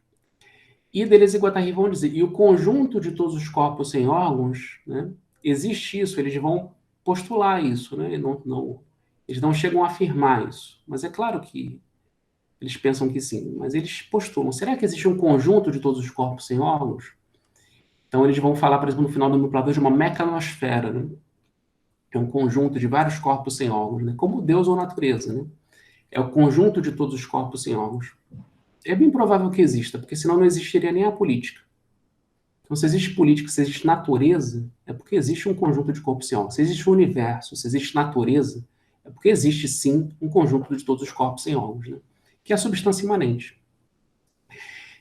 E Deleuze e Guattari vão dizer, e o conjunto de todos os corpos sem órgãos, né? Existe isso, eles vão postular isso, né? Eles não chegam a afirmar isso. Mas é claro que eles pensam que sim, mas eles postulam. Será que existe um conjunto de todos os corpos sem órgãos? Então, eles vão falar, por exemplo, no final do Platão, de uma mecanosfera, né? É um conjunto de vários corpos sem órgãos, né? Como Deus ou natureza, né? É o conjunto de todos os corpos sem órgãos. É bem provável que exista, porque senão não existiria nem a política. Então, se existe política, se existe natureza, é porque existe um conjunto de corpos sem órgãos. Se existe o universo, se existe natureza, é porque existe, sim, um conjunto de todos os corpos sem órgãos, né? Que é a substância imanente.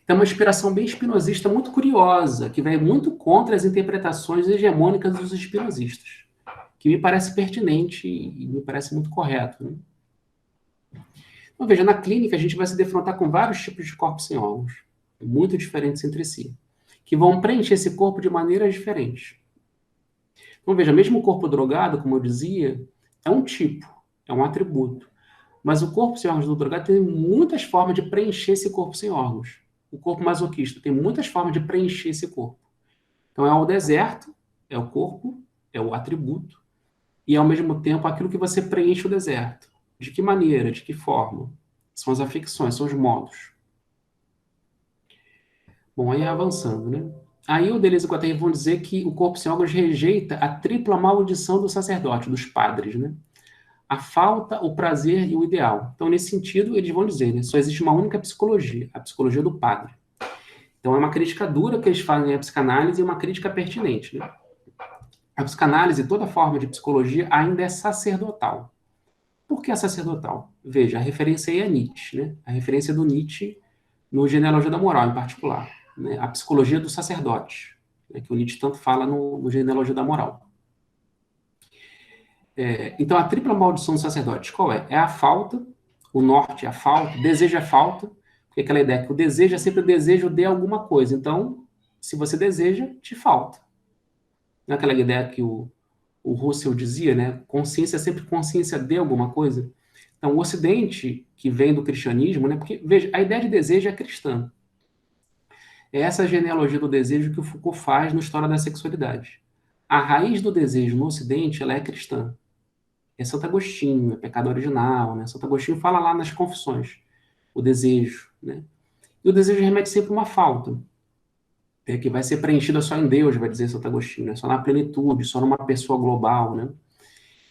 Então, é uma inspiração bem espinosista, muito curiosa, que vai muito contra as interpretações hegemônicas dos espinosistas, que me parece pertinente e me parece muito correto, né? Então, veja, na clínica a gente vai se defrontar com vários tipos de corpos sem órgãos, muito diferentes entre si, que vão preencher esse corpo de maneiras diferentes. Então, veja, mesmo o corpo drogado, como eu dizia, é um tipo, é um atributo. Mas o corpo sem órgãos do drogado tem muitas formas de preencher esse corpo sem órgãos. O corpo masoquista tem muitas formas de preencher esse corpo. Então, é o deserto, é o corpo, é o atributo, e, ao mesmo tempo, aquilo que você preenche o deserto. De que maneira, de que forma? São as afecções, são os modos. Bom, aí avançando, né? Aí o Deleuze e o Guattari vão dizer que o corpo sem órgãos rejeita a tripla maldição do sacerdote, dos padres, né? A falta, o prazer e o ideal. Então, nesse sentido, eles vão dizer, né? Só existe uma única psicologia, a psicologia do padre. Então, é uma crítica dura que eles fazem à psicanálise e uma crítica pertinente, né? A psicanálise, toda forma de psicologia, ainda é sacerdotal. Por que é sacerdotal? Veja, a referência aí é Nietzsche, né? A referência do Nietzsche no Genealogia da Moral, em particular, né? A psicologia do sacerdote, né? Que o Nietzsche tanto fala no Genealogia da Moral. Então, a tripla maldição do sacerdote, qual é? É a falta, o norte é a falta, o desejo é falta, porque aquela ideia que o desejo é sempre o desejo de alguma coisa. Então, se você deseja, te falta. Não é aquela ideia que o Russell dizia, né? Consciência é sempre consciência de alguma coisa. Então, o Ocidente, que vem do cristianismo, né? Porque, veja, a ideia de desejo é cristã. É essa genealogia do desejo que o Foucault faz na História da Sexualidade. A raiz do desejo no Ocidente, ela é cristã. É Santo Agostinho, é pecado original, né? Santo Agostinho fala lá nas Confissões, o desejo, né? E o desejo remete sempre a uma falta, que vai ser preenchida só em Deus, vai dizer Santo Agostinho, né? Só na plenitude, só numa pessoa global, né?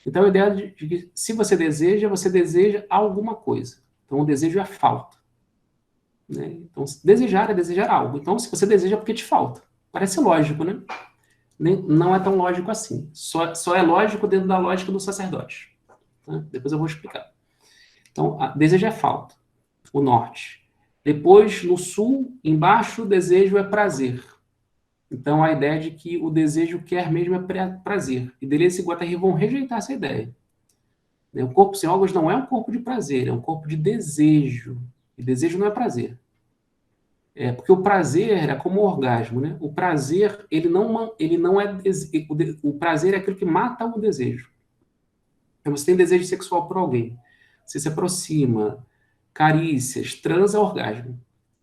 Então, a ideia de que se você deseja alguma coisa. Então, o desejo é falta, né? Então, desejar é desejar algo. Então, se você deseja é porque te falta. Parece lógico, né? Não é tão lógico assim. Só é lógico dentro da lógica do sacerdote. Tá? Depois eu vou explicar. Então, desejo é falta, o norte. Depois, no sul, embaixo, o desejo é prazer. Então, a ideia de que o desejo quer mesmo é prazer. E Deleuze e Guattari vão rejeitar essa ideia. O corpo sem órgãos não é um corpo de prazer, é um corpo de desejo. E desejo não é prazer. Porque o prazer é como o orgasmo, né? O prazer, ele não é... O prazer é aquilo que mata o desejo. Então, você tem desejo sexual por alguém. Você se aproxima, carícias, transa, orgasmo.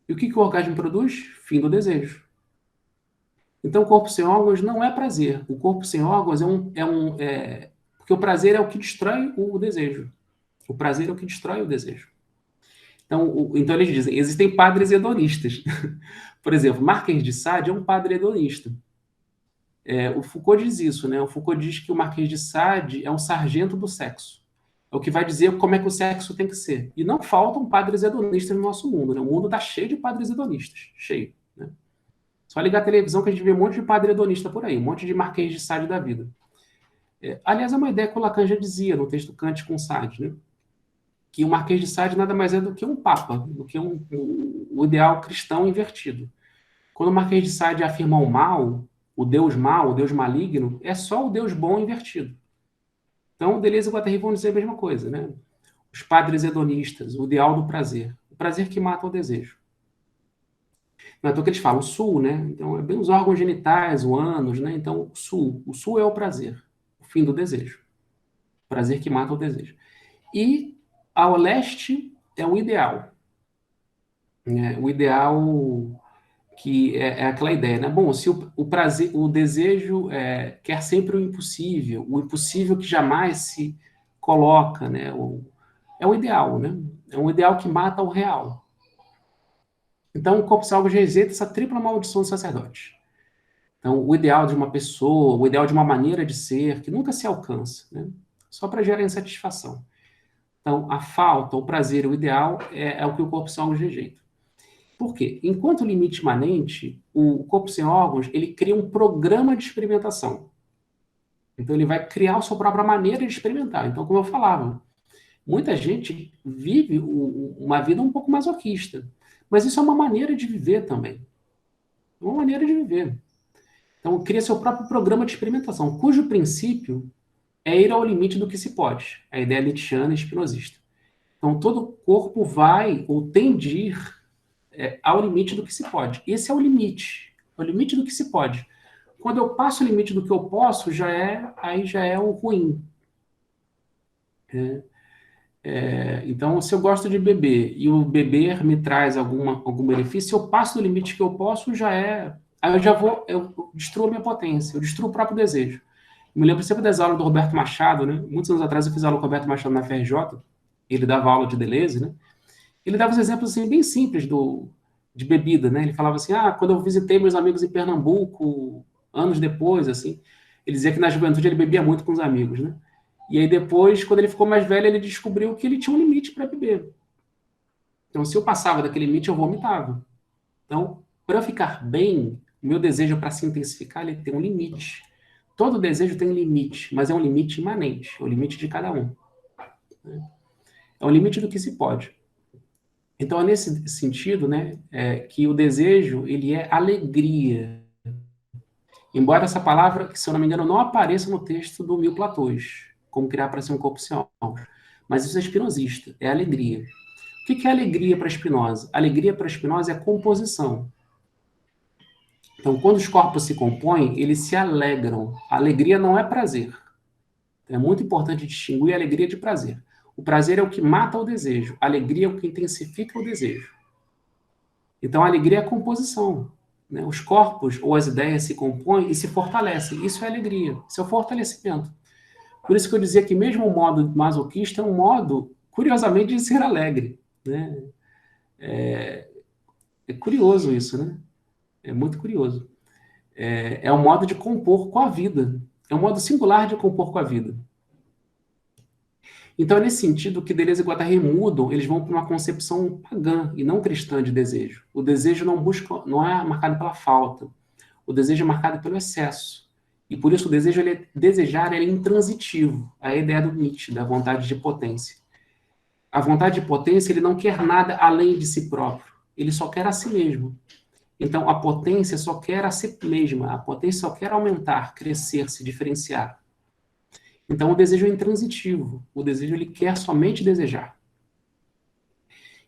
E o que o orgasmo produz? Fim do desejo. Então, o corpo sem órgãos não é prazer. O corpo sem órgãos porque o prazer é o que destrói o desejo. O prazer é o que destrói o desejo. Então eles dizem, existem padres hedonistas. Por exemplo, Marquês de Sade é um padre hedonista. O Foucault diz isso, né? O Foucault diz que o Marquês de Sade é um sargento do sexo. É o que vai dizer como é que o sexo tem que ser. E não faltam padres hedonistas no nosso mundo, né? O mundo está cheio de padres hedonistas. Cheio, né? Só ligar a televisão que a gente vê um monte de padre hedonista por aí, um monte de Marquês de Sade da vida. Aliás, é uma ideia que o Lacan já dizia no texto Kant com Sade, né? Que o Marquês de Sade nada mais é do que um papa, do que o ideal cristão invertido. Quando o Marquês de Sade afirma o mal, o Deus maligno, é só o Deus bom invertido. Então, Deleuze e Guattari vão dizer a mesma coisa, né? Os padres hedonistas, o ideal do prazer. O prazer que mata o desejo. Não é à toa que eles falam o sul, né? Então, é bem os órgãos genitais, o ânus, né? Então, o sul é o prazer, o fim do desejo. O prazer que mata o desejo. E ao leste é o ideal. O ideal que é aquela ideia, né? Bom, se o prazer, o desejo quer sempre o impossível que jamais se coloca, né? É o ideal, né? É um ideal que mata o real. Então, o corpo sem órgãos rejeita essa tripla maldição do sacerdote. Então, o ideal de uma pessoa, o ideal de uma maneira de ser, que nunca se alcança, né? Só para gerar insatisfação. Então, a falta, o prazer, o ideal é o que o corpo sem órgãos rejeita. Por quê? Enquanto limite imanente, o corpo sem órgãos, ele cria um programa de experimentação. Então, ele vai criar a sua própria maneira de experimentar. Então, como eu falava, muita gente vive uma vida um pouco masoquista. Mas isso é uma maneira de viver também. É uma maneira de viver. Então, cria seu próprio programa de experimentação, cujo princípio é ir ao limite do que se pode. A ideia nietzschiana e espinosista. Então, todo corpo vai ou tende a ir ao limite do que se pode. Esse é o limite do que se pode. Quando eu passo o limite do que eu posso, aí já é o ruim. Então, se eu gosto de beber e o beber me traz algum benefício, se eu passo do limite que eu posso, aí eu destruo a minha potência, eu destruo o próprio desejo. Eu me lembro sempre das aulas do Roberto Machado, né? Muitos anos atrás eu fiz aula com o Roberto Machado na FRJ, ele dava aula de Deleuze, né? Ele dava os exemplos assim, bem simples de bebida, né? Ele falava assim, quando eu visitei meus amigos em Pernambuco, anos depois, assim, ele dizia que na juventude ele bebia muito com os amigos, né? E aí depois, quando ele ficou mais velho, ele descobriu que ele tinha um limite para beber. Então, se eu passava daquele limite, eu vomitava. Então, para eu ficar bem, o meu desejo para se intensificar, ele tem um limite. Todo desejo tem um limite, mas é um limite imanente, é o limite de cada um. É o limite do que se pode. Então, é nesse sentido, né, que o desejo, ele é alegria. Embora essa palavra, que, se eu não me engano, não apareça no texto do Mil Platôs, como criar para ser um corpo sem órgãos. Mas isso é espinosista, é alegria. O que é alegria para Spinoza? Alegria para Spinoza é composição. Então, quando os corpos se compõem, eles se alegram. A alegria não é prazer. É muito importante distinguir alegria de prazer. O prazer é o que mata o desejo. A alegria é o que intensifica o desejo. Então, a alegria é a composição. Né? Os corpos ou as ideias se compõem e se fortalecem. Isso é alegria. Isso é o fortalecimento. Por isso que eu dizia que mesmo o modo masoquista é um modo, curiosamente, de ser alegre. Né? É curioso isso, né? É muito curioso. É um modo de compor com a vida. É um modo singular de compor com a vida. Então, é nesse sentido que Deleuze e Guattari mudam, eles vão para uma concepção pagã e não cristã de desejo. O desejo não é marcado pela falta. O desejo é marcado pelo excesso. E por isso o desejo, desejar, ele é intransitivo. A ideia do Nietzsche, da vontade de potência. A vontade de potência, ele não quer nada além de si próprio. Ele só quer a si mesmo. Então, a potência só quer a si mesma. A potência só quer aumentar, crescer, se diferenciar. Então, o desejo é intransitivo. O desejo, ele quer somente desejar.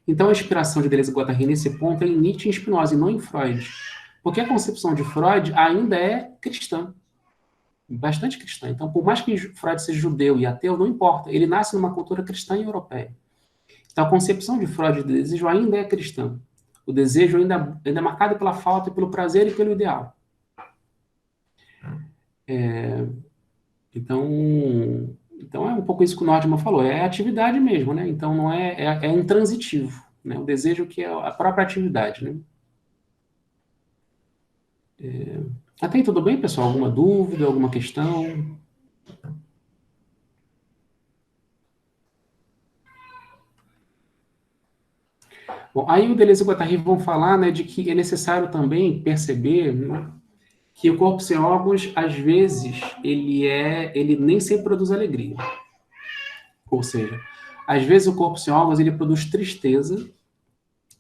Então, a inspiração de Deleuze e Guattari nesse ponto é em Nietzsche e em Spinoza, e não em Freud. Porque a concepção de Freud ainda é cristã. Bastante cristã. Então, por mais que Freud seja judeu e ateu, não importa. Ele nasce numa cultura cristã e europeia. Então, a concepção de Freud de desejo ainda é cristã. O desejo ainda é marcado pela falta, pelo prazer e pelo ideal. Então é um pouco isso que o Nordman falou. É atividade mesmo, né? Então, não é intransitivo. Né? O desejo que é a própria atividade, né? Até aí tudo bem, pessoal? Alguma dúvida, alguma questão? Bom, aí o Deleuze e o Guattari vão falar, né, de que é necessário também perceber, né, que o corpo sem órgãos, às vezes, ele nem sempre produz alegria. Ou seja, às vezes o corpo sem órgãos, ele produz tristeza,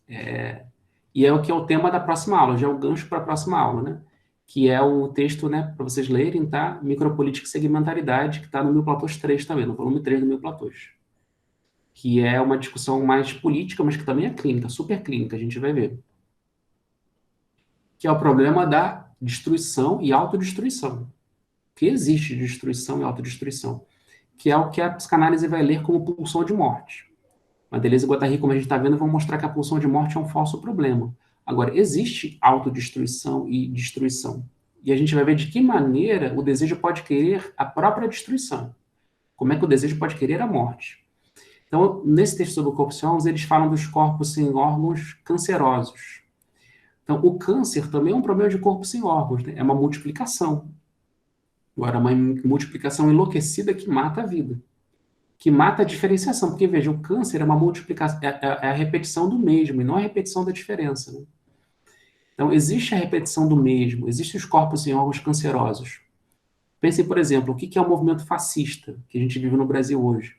e é o que é o tema da próxima aula, já é o gancho para a próxima aula, né? Que é o texto, né, para vocês lerem, tá? Micropolítica e segmentaridade, que está no Mil Platôs 3 também, no volume 3 do Mil Platôs. Que é uma discussão mais política, mas que também é clínica, super clínica, a gente vai ver. Que é o problema da destruição e autodestruição. Que existe destruição e autodestruição. Que é o que a psicanálise vai ler como pulsão de morte. A Deleuze e Guattari, como a gente está vendo, vão mostrar que a pulsão de morte é um falso problema. Agora, existe autodestruição e destruição. E a gente vai ver de que maneira o desejo pode querer a própria destruição. Como é que o desejo pode querer a morte. Então, nesse texto sobre o corpo sem órgãos, eles falam dos corpos sem órgãos cancerosos. Então, o câncer também é um problema de corpo sem órgãos, né? É uma multiplicação. Agora, uma multiplicação enlouquecida que mata a vida. Que mata a diferenciação. Porque, veja, o câncer é uma multiplicação, é a repetição do mesmo, e não a repetição da diferença. Né? Então, existe a repetição do mesmo, existem os corpos sem órgãos cancerosos. Pensem, por exemplo, o que é o movimento fascista que a gente vive no Brasil hoje.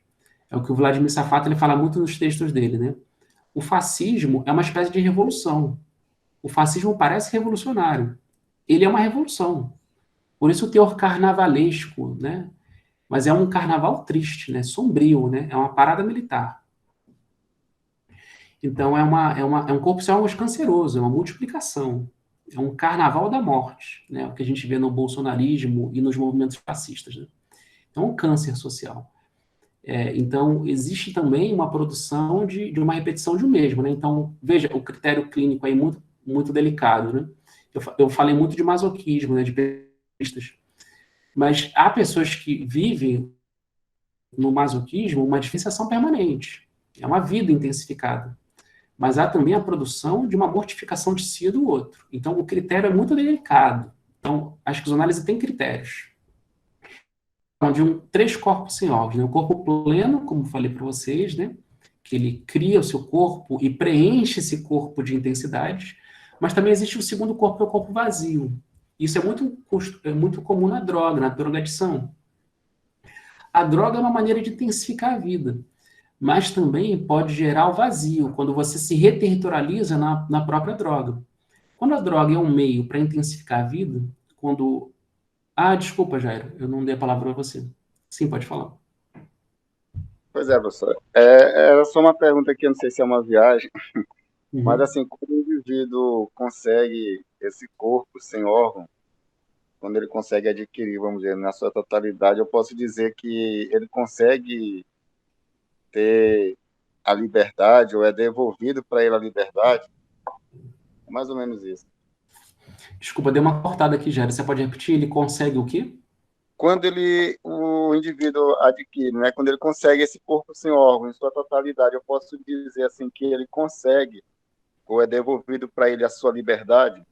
É o que o Vladimir Safato ele fala muito nos textos dele, né? O fascismo é uma espécie de revolução. O fascismo parece revolucionário. Ele é uma revolução. Por isso o teor carnavalesco, né? Mas é um carnaval triste, né? Sombrio, né? É uma parada militar. Então é um corpo sem órgãos canceroso, é uma multiplicação. É um carnaval da morte, né? O que a gente vê no bolsonarismo e nos movimentos fascistas, né? É um câncer social. Então, existe também uma produção de uma repetição de um mesmo, né? Então, veja, o critério clínico aí muito, muito delicado, né? Eu falei muito de masoquismo, né? De pessoas. Mas há pessoas que vivem no masoquismo uma diferenciação permanente. É uma vida intensificada. mas há também a produção de uma mortificação de si e do outro. Então, o critério é muito delicado. Então, a esquizoanálise tem critérios. De 3 corpos sem órgãos, né? O corpo pleno, como falei para vocês, né? Que ele cria o seu corpo e preenche esse corpo de intensidades, mas também existe o segundo corpo, que é o corpo vazio. Isso é muito comum na droga, na drogadição. A droga é uma maneira de intensificar a vida, mas também pode gerar o vazio, quando você se reterritorializa na própria droga. Quando a droga é um meio para intensificar a vida, quando... Ah, desculpa, Jairo, eu não dei a palavra para você. Sim, pode falar. Pois é, professor. Era só uma pergunta aqui, eu não sei se é uma viagem, mas assim, quando o indivíduo consegue esse corpo sem órgão, quando ele consegue adquirir, vamos dizer, na sua totalidade, eu posso dizer que ele consegue ter a liberdade, ou é devolvido para ele a liberdade? É mais ou menos isso. Desculpa, deu uma cortada aqui, Jairo. Você pode repetir? Ele consegue o quê? Quando o indivíduo adquire, né, quando ele consegue esse corpo sem órgão, em sua totalidade, eu posso dizer assim que ele consegue, ou é devolvido para ele a sua liberdade?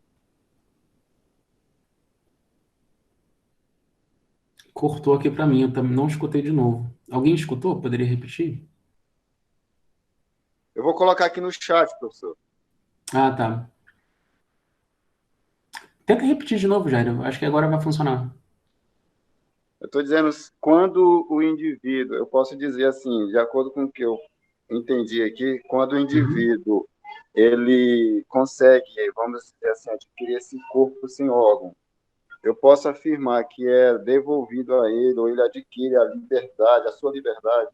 Cortou aqui para mim, eu também não escutei de novo. Alguém escutou? Poderia repetir? Eu vou colocar aqui no chat, professor. Ah, tá. Tenta repetir de novo, Jairo. Acho que agora vai funcionar. Eu estou dizendo, quando o indivíduo, eu posso dizer assim, de acordo com o que eu entendi aqui, quando o indivíduo ele consegue, vamos dizer assim, adquirir esse corpo sem órgão, eu posso afirmar que é devolvido a ele, ou ele adquire a liberdade, a sua liberdade.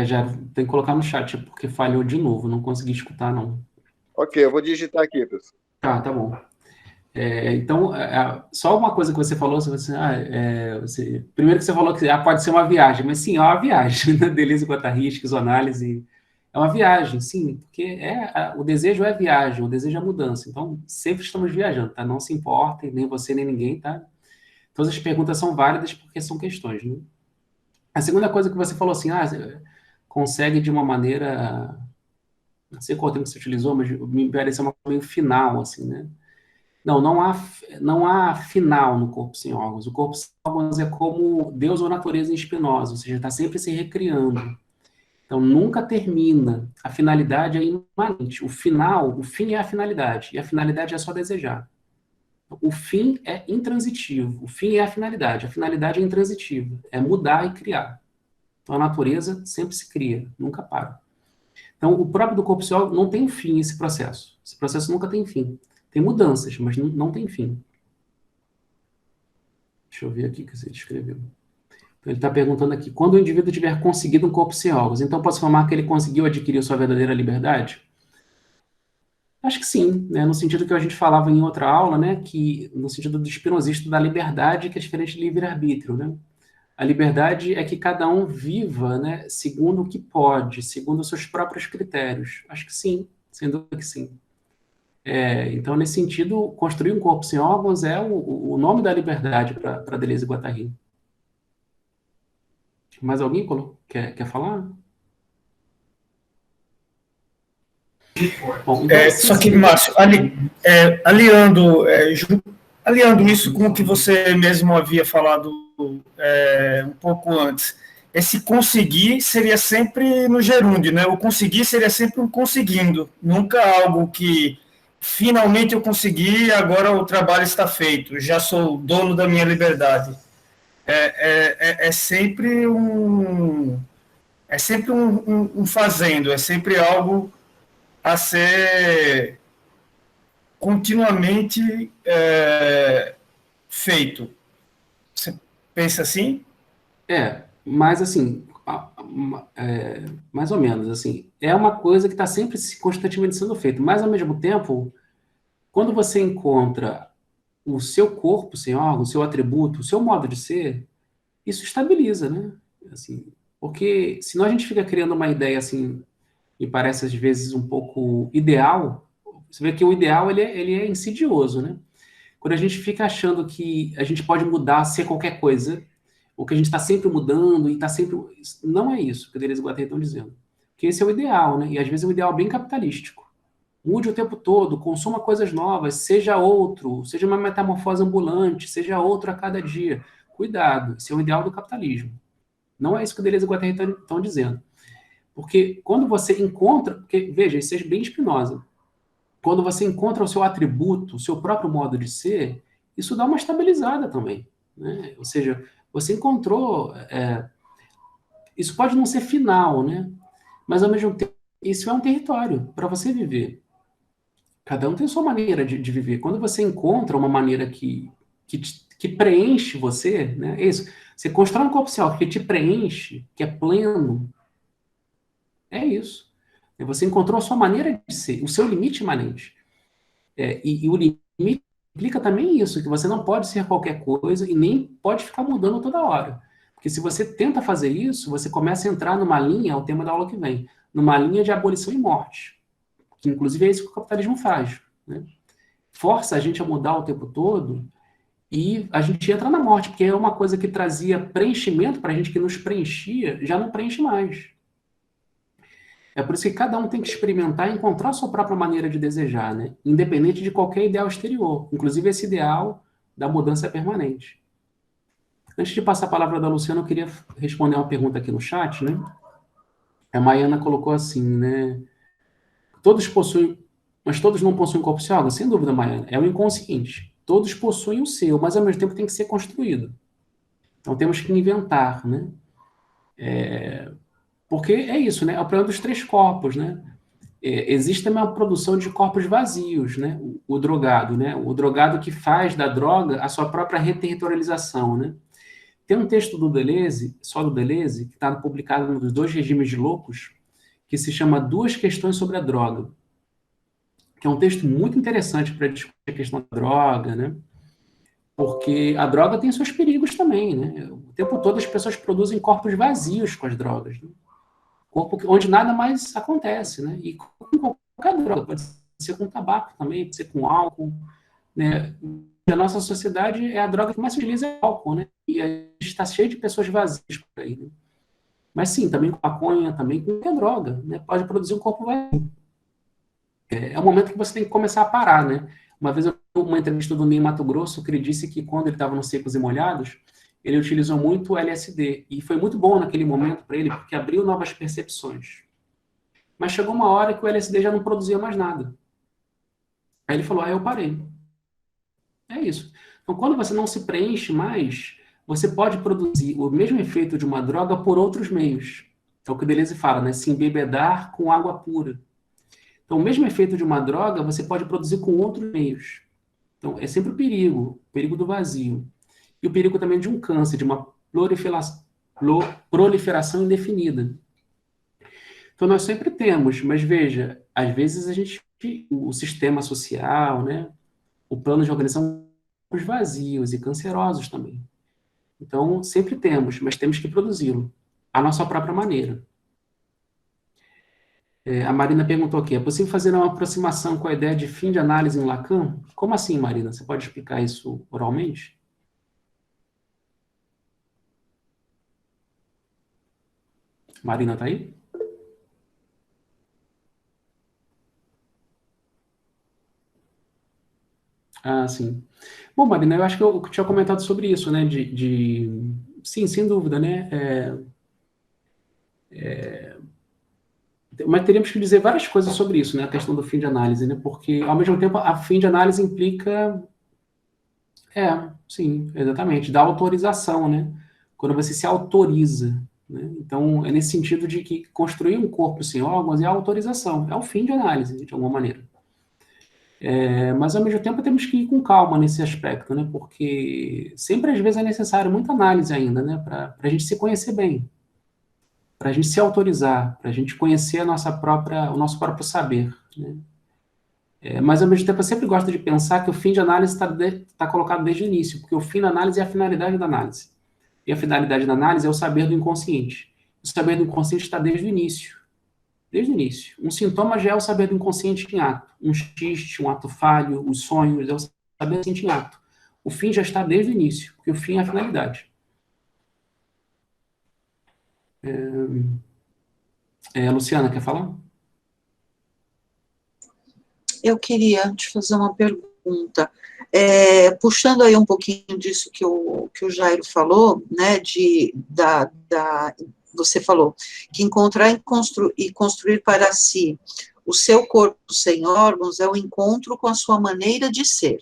Jairo, tem que colocar no chat, porque falhou de novo. Não consegui escutar, não. Ok, eu vou digitar aqui, professor. Tá bom. Então, só uma coisa que você falou, primeiro que você falou que pode ser uma viagem, mas sim, é uma viagem, né? Deleuze e Guattari, esquizoanálise, é uma viagem, sim, porque o desejo é viagem, o desejo é mudança, então sempre estamos viajando, tá? Não se importem, nem você, nem ninguém, tá? Todas as perguntas são válidas porque são questões, né? A segunda coisa que você falou assim, você consegue de uma maneira, não sei qual termo que você utilizou, mas me pareceu uma coisa meio final, assim, né? Não há final no corpo sem órgãos. O corpo sem órgãos é como Deus ou natureza em Spinoza, ou seja, está sempre se recriando. Então, nunca termina. A finalidade é imanente. O fim é a finalidade, e a finalidade é só desejar. O fim é intransitivo, o fim é a finalidade é intransitiva, é mudar e criar. Então, a natureza sempre se cria, nunca para. Então, o próprio do corpo sem órgãos não tem fim esse processo. Esse processo nunca tem fim. Tem mudanças, mas não tem fim. Deixa eu ver aqui o que você escreveu. Então, ele está perguntando aqui, quando o indivíduo tiver conseguido um corpo sem órgãos, então posso afirmar que ele conseguiu adquirir sua verdadeira liberdade? Acho que sim, né? No sentido que a gente falava em outra aula, né? Que no sentido do espinosista da liberdade, que é diferente de livre-arbítrio, né? A liberdade é que cada um viva, né, segundo o que pode, segundo os seus próprios critérios. Acho que sim, sem dúvida que sim. Então, nesse sentido, construir um corpo sem órgãos é o nome da liberdade para Deleuze e Guattari. Mais alguém quer falar? Bom, então, só que, Márcio, aliando isso com o que você mesmo havia falado um pouco antes, esse conseguir seria sempre no gerúndio, né? O conseguir seria sempre um conseguindo, nunca algo que finalmente eu consegui, agora o trabalho está feito, já sou dono da minha liberdade. É sempre um fazendo, é sempre algo a ser continuamente feito. Você pensa assim? Mas assim, mais ou menos, assim, é uma coisa que está sempre constantemente sendo feita, mas ao mesmo tempo, quando você encontra o seu corpo sem órgão, o seu atributo, o seu modo de ser, isso estabiliza, né? Assim, porque senão a gente fica criando uma ideia assim, me parece às vezes um pouco ideal. Você vê que o ideal ele é insidioso, né? Quando a gente fica achando que a gente pode mudar, ser qualquer coisa, ou que a gente está sempre mudando e está sempre... Não é isso que Deleuze e Guattari estão dizendo. que esse é o ideal, né? E às vezes é um ideal bem capitalístico. Mude o tempo todo, consuma coisas novas, seja outro, seja uma metamorfose ambulante, seja outro a cada dia. Cuidado, esse é o ideal do capitalismo. Não é isso que o Deleuze e Guattari estão dizendo. Porque quando você encontra, porque, veja, isso é bem Spinoza, quando você encontra o seu atributo, o seu próprio modo de ser, isso dá uma estabilizada também, né? Ou seja, você encontrou, isso pode não ser final, né? Mas ao mesmo tempo, isso é um território para você viver. Cada um tem a sua maneira de viver. Quando você encontra uma maneira que preenche você, né? É isso. Você constrói um corpo social que te preenche, que é pleno, é isso. Você encontrou a sua maneira de ser, o seu limite imanente. E o limite implica também isso, que você não pode ser qualquer coisa e nem pode ficar mudando toda hora. Porque se você tenta fazer isso, você começa a entrar numa linha, é o tema da aula que vem, numa linha de abolição e morte. Que inclusive é isso que o capitalismo faz, né? Força a gente a mudar o tempo todo e a gente entra na morte, porque é uma coisa que trazia preenchimento para a gente, que nos preenchia, já não preenche mais. É por isso que cada um tem que experimentar e encontrar a sua própria maneira de desejar, né? Independente de qualquer ideal exterior. Inclusive esse ideal da mudança permanente. Antes de passar a palavra da Luciana, eu queria responder uma pergunta aqui no chat, né? A Maiana colocou assim, né? Todos possuem, mas todos não possuem corpo social? Sem dúvida, Maiana. É o inconsciente. Todos possuem o seu, mas ao mesmo tempo tem que ser construído. Então temos que inventar, né? Porque é isso, né? É o problema dos três corpos, né? Existe também uma produção de corpos vazios, né? O drogado, né? O drogado que faz da droga a sua própria reterritorialização, né? Tem um texto do Deleuze, só do Deleuze, que está publicado nos Dois Regimes de Loucos, que se chama Duas Questões sobre a Droga, que é um texto muito interessante para discutir a questão da droga, né? Porque a droga tem seus perigos também, né? O tempo todo as pessoas produzem corpos vazios com as drogas, né? Corpo onde nada mais acontece, né? E com qualquer droga, pode ser com tabaco também, pode ser com álcool, né? A nossa sociedade é a droga que mais se utiliza é álcool, né? E a gente está cheio de pessoas vazias por aí, né? Mas sim, também com maconha, também com qualquer droga, né? Pode produzir um corpo vazio. É um momento que você tem que começar a parar, né? Uma vez eu vi uma entrevista do Ney Mato Grosso, que ele disse que quando ele estava nos Secos e Molhados, ele utilizou muito o LSD. E foi muito bom naquele momento para ele, porque abriu novas percepções. Mas chegou uma hora que o LSD já não produzia mais nada. Aí ele falou, eu parei. É isso. Então, quando você não se preenche mais, você pode produzir o mesmo efeito de uma droga por outros meios. É o que o Deleuze fala, né? Se embebedar com água pura. Então, o mesmo efeito de uma droga, você pode produzir com outros meios. Então, é sempre o perigo do vazio. E o perigo também de um câncer, de uma proliferação indefinida. Então, nós sempre temos, mas veja, às vezes o sistema social, né, o plano de organização, os vazios e cancerosos também. Então, sempre temos, mas temos que produzi-lo, à nossa própria maneira. A Marina perguntou aqui, é possível fazer uma aproximação com a ideia de fim de análise em Lacan? Como assim, Marina? Você pode explicar isso oralmente? Marina está aí? Ah, sim. Bom, Marina, eu acho que eu tinha comentado sobre isso, né? Sim, sem dúvida, né? Mas teríamos que dizer várias coisas sobre isso, né? A questão do fim de análise, né? Porque, ao mesmo tempo, a fim de análise implica... sim, exatamente, da autorização, né? Quando você se autoriza, né? Então, é nesse sentido de que construir um corpo sem órgãos é a autorização, é o fim de análise, de alguma maneira. Mas, ao mesmo tempo, temos que ir com calma nesse aspecto, né? Porque sempre, às vezes, é necessário muita análise ainda, né? Para a gente se conhecer bem, para a gente se autorizar, para a gente conhecer o nosso próprio saber, né? Mas, ao mesmo tempo, eu sempre gosto de pensar que o fim de análise está colocado desde o início, porque o fim da análise é a finalidade da análise. E a finalidade da análise é o saber do inconsciente. O saber do inconsciente está desde o início. Desde o início. Um sintoma já é o saber do inconsciente em ato. Um xiste, um ato falho, os sonhos, é o saber do inconsciente em ato. O fim já está desde o início, porque o fim é a finalidade. Luciana, quer falar? Eu queria te fazer uma pergunta. Puxando aí um pouquinho disso que o Jairo falou, né, você falou que encontrar e construir para si o seu corpo sem órgãos é o encontro com a sua maneira de ser,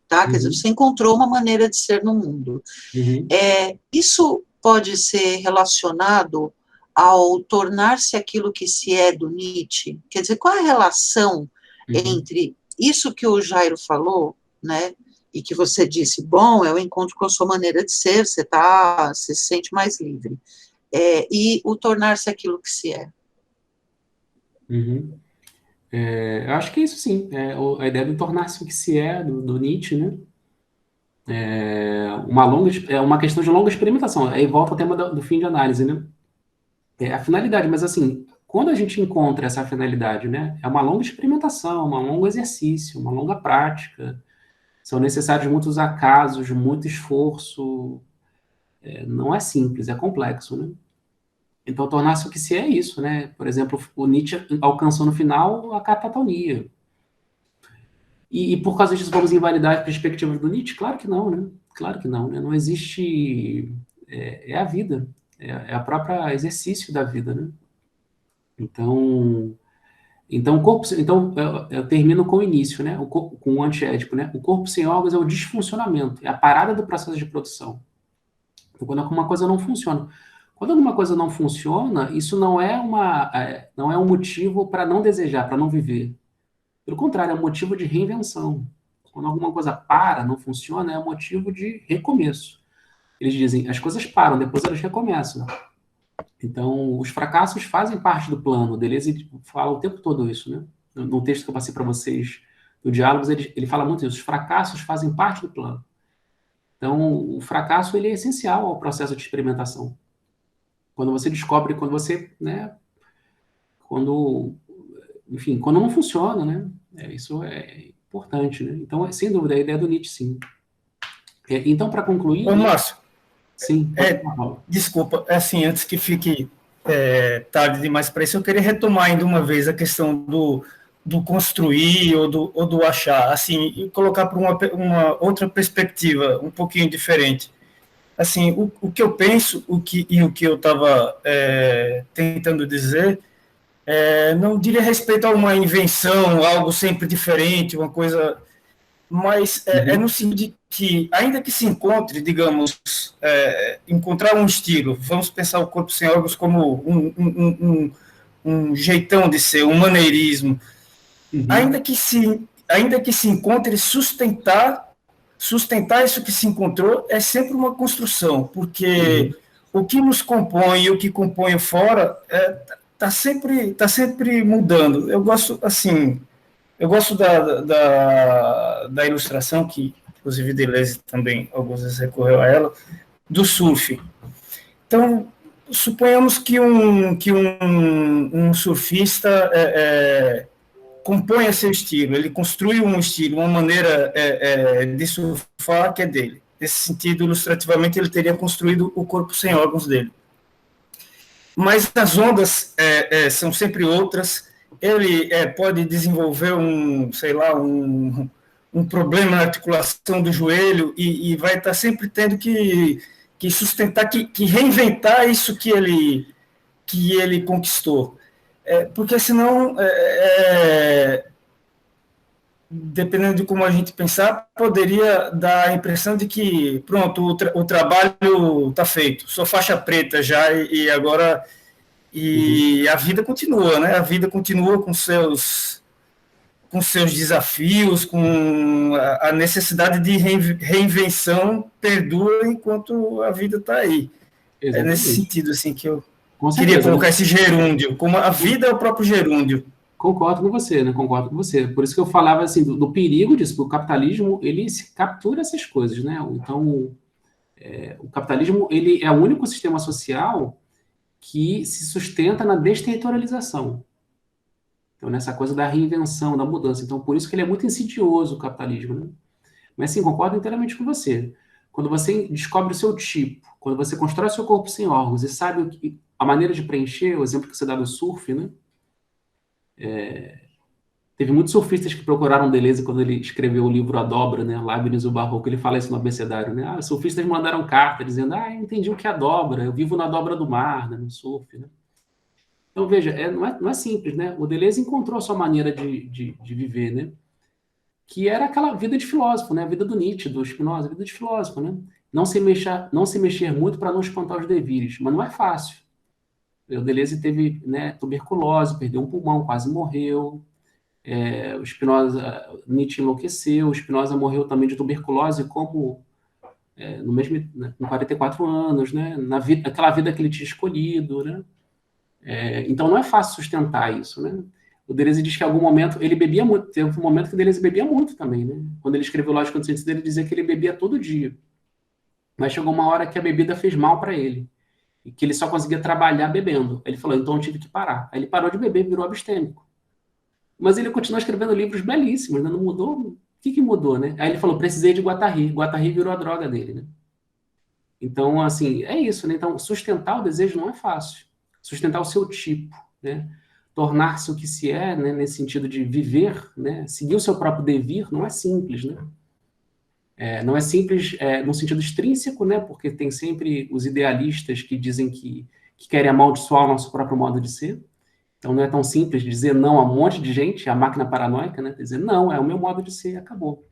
tá? Quer dizer, você encontrou uma maneira de ser no mundo. Isso pode ser relacionado ao tornar-se aquilo que se é do Nietzsche? Quer dizer, qual é a relação entre isso que o Jairo falou, né, e que você disse, bom, é o encontro com a sua maneira de ser, você se sente mais livre, e o tornar-se aquilo que se é? Eu acho que é isso sim, a ideia de tornar-se o que se é, do Nietzsche, né? É uma questão de longa experimentação, aí volta ao tema do fim de análise, né? A finalidade, mas assim, quando a gente encontra essa finalidade, né, é uma longa experimentação, um longo exercício, uma longa prática, são necessários muitos acasos, muito esforço, não é simples, é complexo, né? Então, tornar-se o que se é isso, né? Por exemplo, o Nietzsche alcançou no final a catatonia. E por causa disso, vamos invalidar as perspectivas do Nietzsche? Claro que não, né? Claro que não, né? Não existe... É a vida, é a própria exercício da vida, né? Então, eu termino com o início, né? Com o antiédipo, né? O corpo sem órgãos é o disfuncionamento, é a parada do processo de produção. Então, quando alguma coisa não funciona. Quando alguma coisa não funciona, isso não é um motivo para não desejar, para não viver. Pelo contrário, é um motivo de reinvenção. Quando alguma coisa para, não funciona, é um motivo de recomeço. Eles dizem, as coisas param, depois elas recomeçam. Então, os fracassos fazem parte do plano. Deleuze fala o tempo todo isso, né? No texto que eu passei para vocês, do Diálogos, ele fala muito isso. Os fracassos fazem parte do plano. Então, o fracasso ele é essencial ao processo de experimentação. Quando você descobre, quando você, né? Enfim, quando não funciona, né? Isso é importante, né? Então, sem dúvida, a ideia do Nietzsche, sim. Então, para concluir... Ô, Márcio, sim, desculpa, assim, antes que fique tarde demais para isso, eu queria retomar ainda uma vez a questão do construir ou do achar, assim, e colocar para uma outra perspectiva, um pouquinho diferente. Assim, o que eu penso, o que eu estava tentando dizer, não diria respeito a uma invenção, algo sempre diferente, uma coisa, mas é no sentido de que, ainda que se encontre, digamos, encontrar um estilo, vamos pensar o corpo sem órgãos como um jeitão de ser, um maneirismo, ainda que se encontre, sustentar isso que se encontrou é sempre uma construção, porque o que nos compõe e o que compõe o fora tá sempre mudando. Eu gosto da ilustração, que inclusive Deleuze também algumas vezes recorreu a ela, do surf. Então, suponhamos que um surfista compõe seu estilo, ele construi um estilo, uma maneira de surfar que é dele. Nesse sentido, ilustrativamente, ele teria construído o corpo sem órgãos dele. Mas as ondas são sempre outras. Ele pode desenvolver um problema na articulação do joelho e vai estar sempre tendo que sustentar, que reinventar isso que ele conquistou. Porque senão, dependendo de como a gente pensar, poderia dar a impressão de que, pronto, o trabalho está feito, sou faixa preta já, e agora a vida continua, né? A vida continua com seus desafios, com a necessidade de reinvenção perdura enquanto a vida está aí. Exatamente. É nesse sentido assim que eu queria colocar esse gerúndio, como a vida é o próprio gerúndio. Concordo com você, né? Concordo com você. Por isso que eu falava assim do perigo disso, porque o capitalismo ele captura essas coisas, né? Então, o capitalismo ele é o único sistema social que se sustenta na desterritorialização. Então, nessa coisa da reinvenção, da mudança. Então, por isso que ele é muito insidioso, o capitalismo, né? Mas, sim, concordo inteiramente com você. Quando você descobre o seu tipo, quando você constrói seu corpo sem órgãos e sabe a maneira de preencher, o exemplo que você dá do surf, né? Teve muitos surfistas que procuraram Deleuze quando ele escreveu o livro A Dobra, né? Leibniz e o Barroco, ele fala isso no abecedário, né? Os surfistas mandaram carta dizendo, eu entendi o que é a dobra, eu vivo na dobra do mar, né? No surf, né? Então, veja, não é simples, né? O Deleuze encontrou a sua maneira de viver, né? Que era aquela vida de filósofo, né? A vida do Nietzsche, do Spinoza, a vida de filósofo, né? Não se mexer muito para não espantar os devires, mas não é fácil. O Deleuze teve, né, tuberculose, perdeu um pulmão, quase morreu. O Spinoza, Nietzsche enlouqueceu, o Spinoza morreu também de tuberculose, como no mesmo, né, com 44 anos, né? Aquela vida que ele tinha escolhido, né? Então não é fácil sustentar isso, né? O Deleuze diz que em algum momento ele bebia muito, teve um momento que o Deleuze bebia muito também, né? Quando ele escreveu Lógica do Sentido, ele dizia que ele bebia todo dia. Mas chegou uma hora que a bebida fez mal para ele, e que ele só conseguia trabalhar bebendo. Ele falou, então eu tive que parar. Aí ele parou de beber, virou abstêmico. Mas ele continuou escrevendo livros belíssimos, né? Não mudou. O que mudou, né? Aí ele falou, precisei de Guattari. Guattari virou a droga dele, né? Então, assim, é isso, né? Então, sustentar o desejo não é fácil. Sustentar o seu tipo, né? Tornar-se o que se é, né? Nesse sentido de viver, né? Seguir o seu próprio devir, não é simples, né? Não é simples no sentido extrínseco, né? Porque tem sempre os idealistas que dizem que querem amaldiçoar o nosso próprio modo de ser. Então não é tão simples dizer não a um monte de gente, a máquina paranoica, né? Dizer não, é o meu modo de ser, acabou.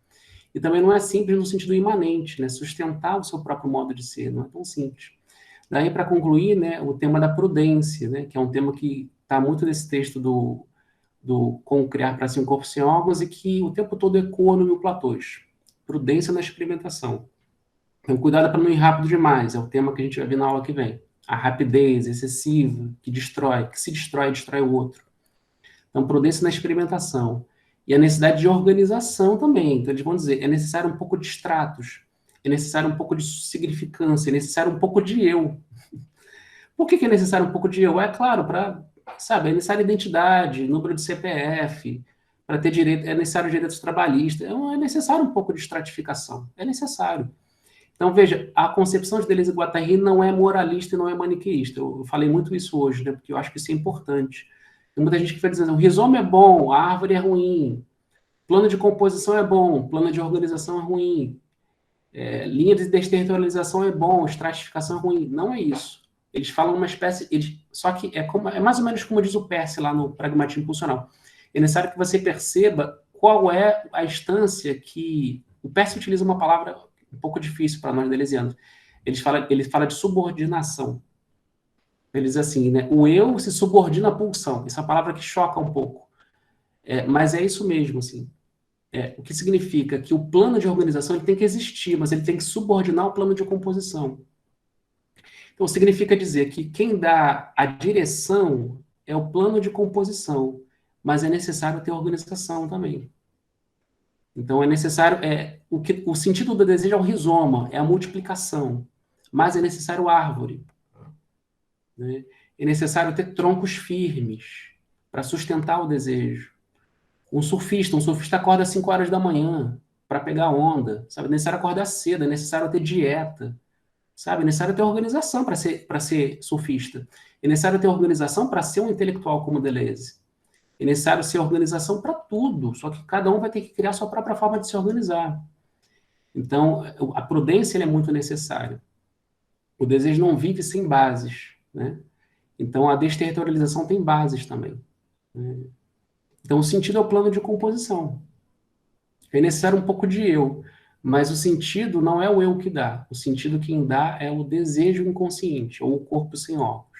E também não é simples no sentido imanente, né? Sustentar o seu próprio modo de ser, não é tão simples. Daí, para concluir, né, o tema da prudência, né? Que é um tema que está muito nesse texto do Como Criar para Si um Corpo Sem Órgãos e que o tempo todo ecoa no Mil Platôs. Prudência na experimentação. Então, cuidado para não ir rápido demais, é o tema que a gente vai ver na aula que vem. A rapidez excessiva, que se destrói o outro. Então, prudência na experimentação. E a necessidade de organização também. Então, eles vão dizer, é necessário um pouco de stratos, é necessário um pouco de significância, é necessário um pouco de eu. Por que é necessário um pouco de eu? É claro, é necessário identidade, número de CPF, para ter direito, é necessário direitos trabalhistas, é necessário um pouco de estratificação, é necessário. Então, veja, a concepção de Deleuze e Guattari não é moralista e não é maniqueísta. Eu falei muito isso hoje, né, porque eu acho que isso é importante. Tem muita gente que vai dizendo, o rizoma é bom, a árvore é ruim, plano de composição é bom, plano de organização é ruim, linha de desterritorialização é bom, estratificação é ruim. Não é isso. Eles falam uma espécie... só que é mais ou menos como diz o Peirce lá no Pragmatismo Pulsional. É necessário que você perceba qual é a instância que... O Peirce utiliza uma palavra um pouco difícil para nós deleuzianos. Ele fala de subordinação. Ele diz assim, né? O eu se subordina à pulsão. Essa é uma palavra que choca um pouco. Mas é isso mesmo, assim. O que significa que o plano de organização ele tem que existir, mas ele tem que subordinar o plano de composição. Então, significa dizer que quem dá a direção é o plano de composição, mas é necessário ter organização também. Então, é necessário... o sentido do desejo é o rizoma, é a multiplicação, mas é necessário árvore. Né? É necessário ter troncos firmes para sustentar o desejo. Um surfista acorda às 5 horas da manhã para pegar onda, sabe? É necessário acordar cedo, é necessário ter dieta, sabe? É necessário ter organização para ser surfista. É necessário ter organização para ser um intelectual como Deleuze. É necessário ser organização para tudo, só que cada um vai ter que criar a sua própria forma de se organizar. Então, a prudência é muito necessária. O desejo não vive sem bases, né? Então, a desterritorialização tem bases também. Né? Então, o sentido é o plano de composição. É necessário um pouco de eu, mas o sentido não é o eu que dá. O sentido quem dá é o desejo inconsciente, ou o corpo sem órgãos.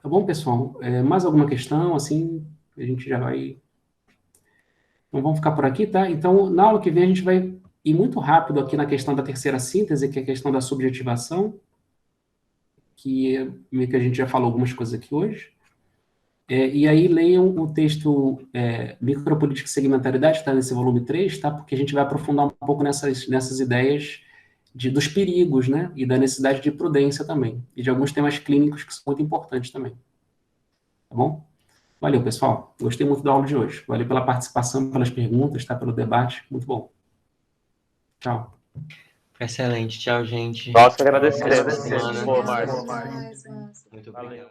Tá bom, pessoal? Mais alguma questão, assim, a gente já vai... Então, vamos ficar por aqui, tá? Então, na aula que vem, a gente vai ir muito rápido aqui na questão da terceira síntese, que é a questão da subjetivação, que meio que a gente já falou algumas coisas aqui hoje. E aí leiam o texto Micropolítica e Segmentaridade, que está nesse volume 3, tá? Porque a gente vai aprofundar um pouco nessas ideias dos perigos, né? E da necessidade de prudência também. E de alguns temas clínicos que são muito importantes também. Tá bom? Valeu, pessoal. Gostei muito da aula de hoje. Valeu pela participação, pelas perguntas, tá? Pelo debate. Muito bom. Tchau. Excelente. Tchau, gente. Nós que agradecemos. Semana. Boa, Márcio. Muito obrigado.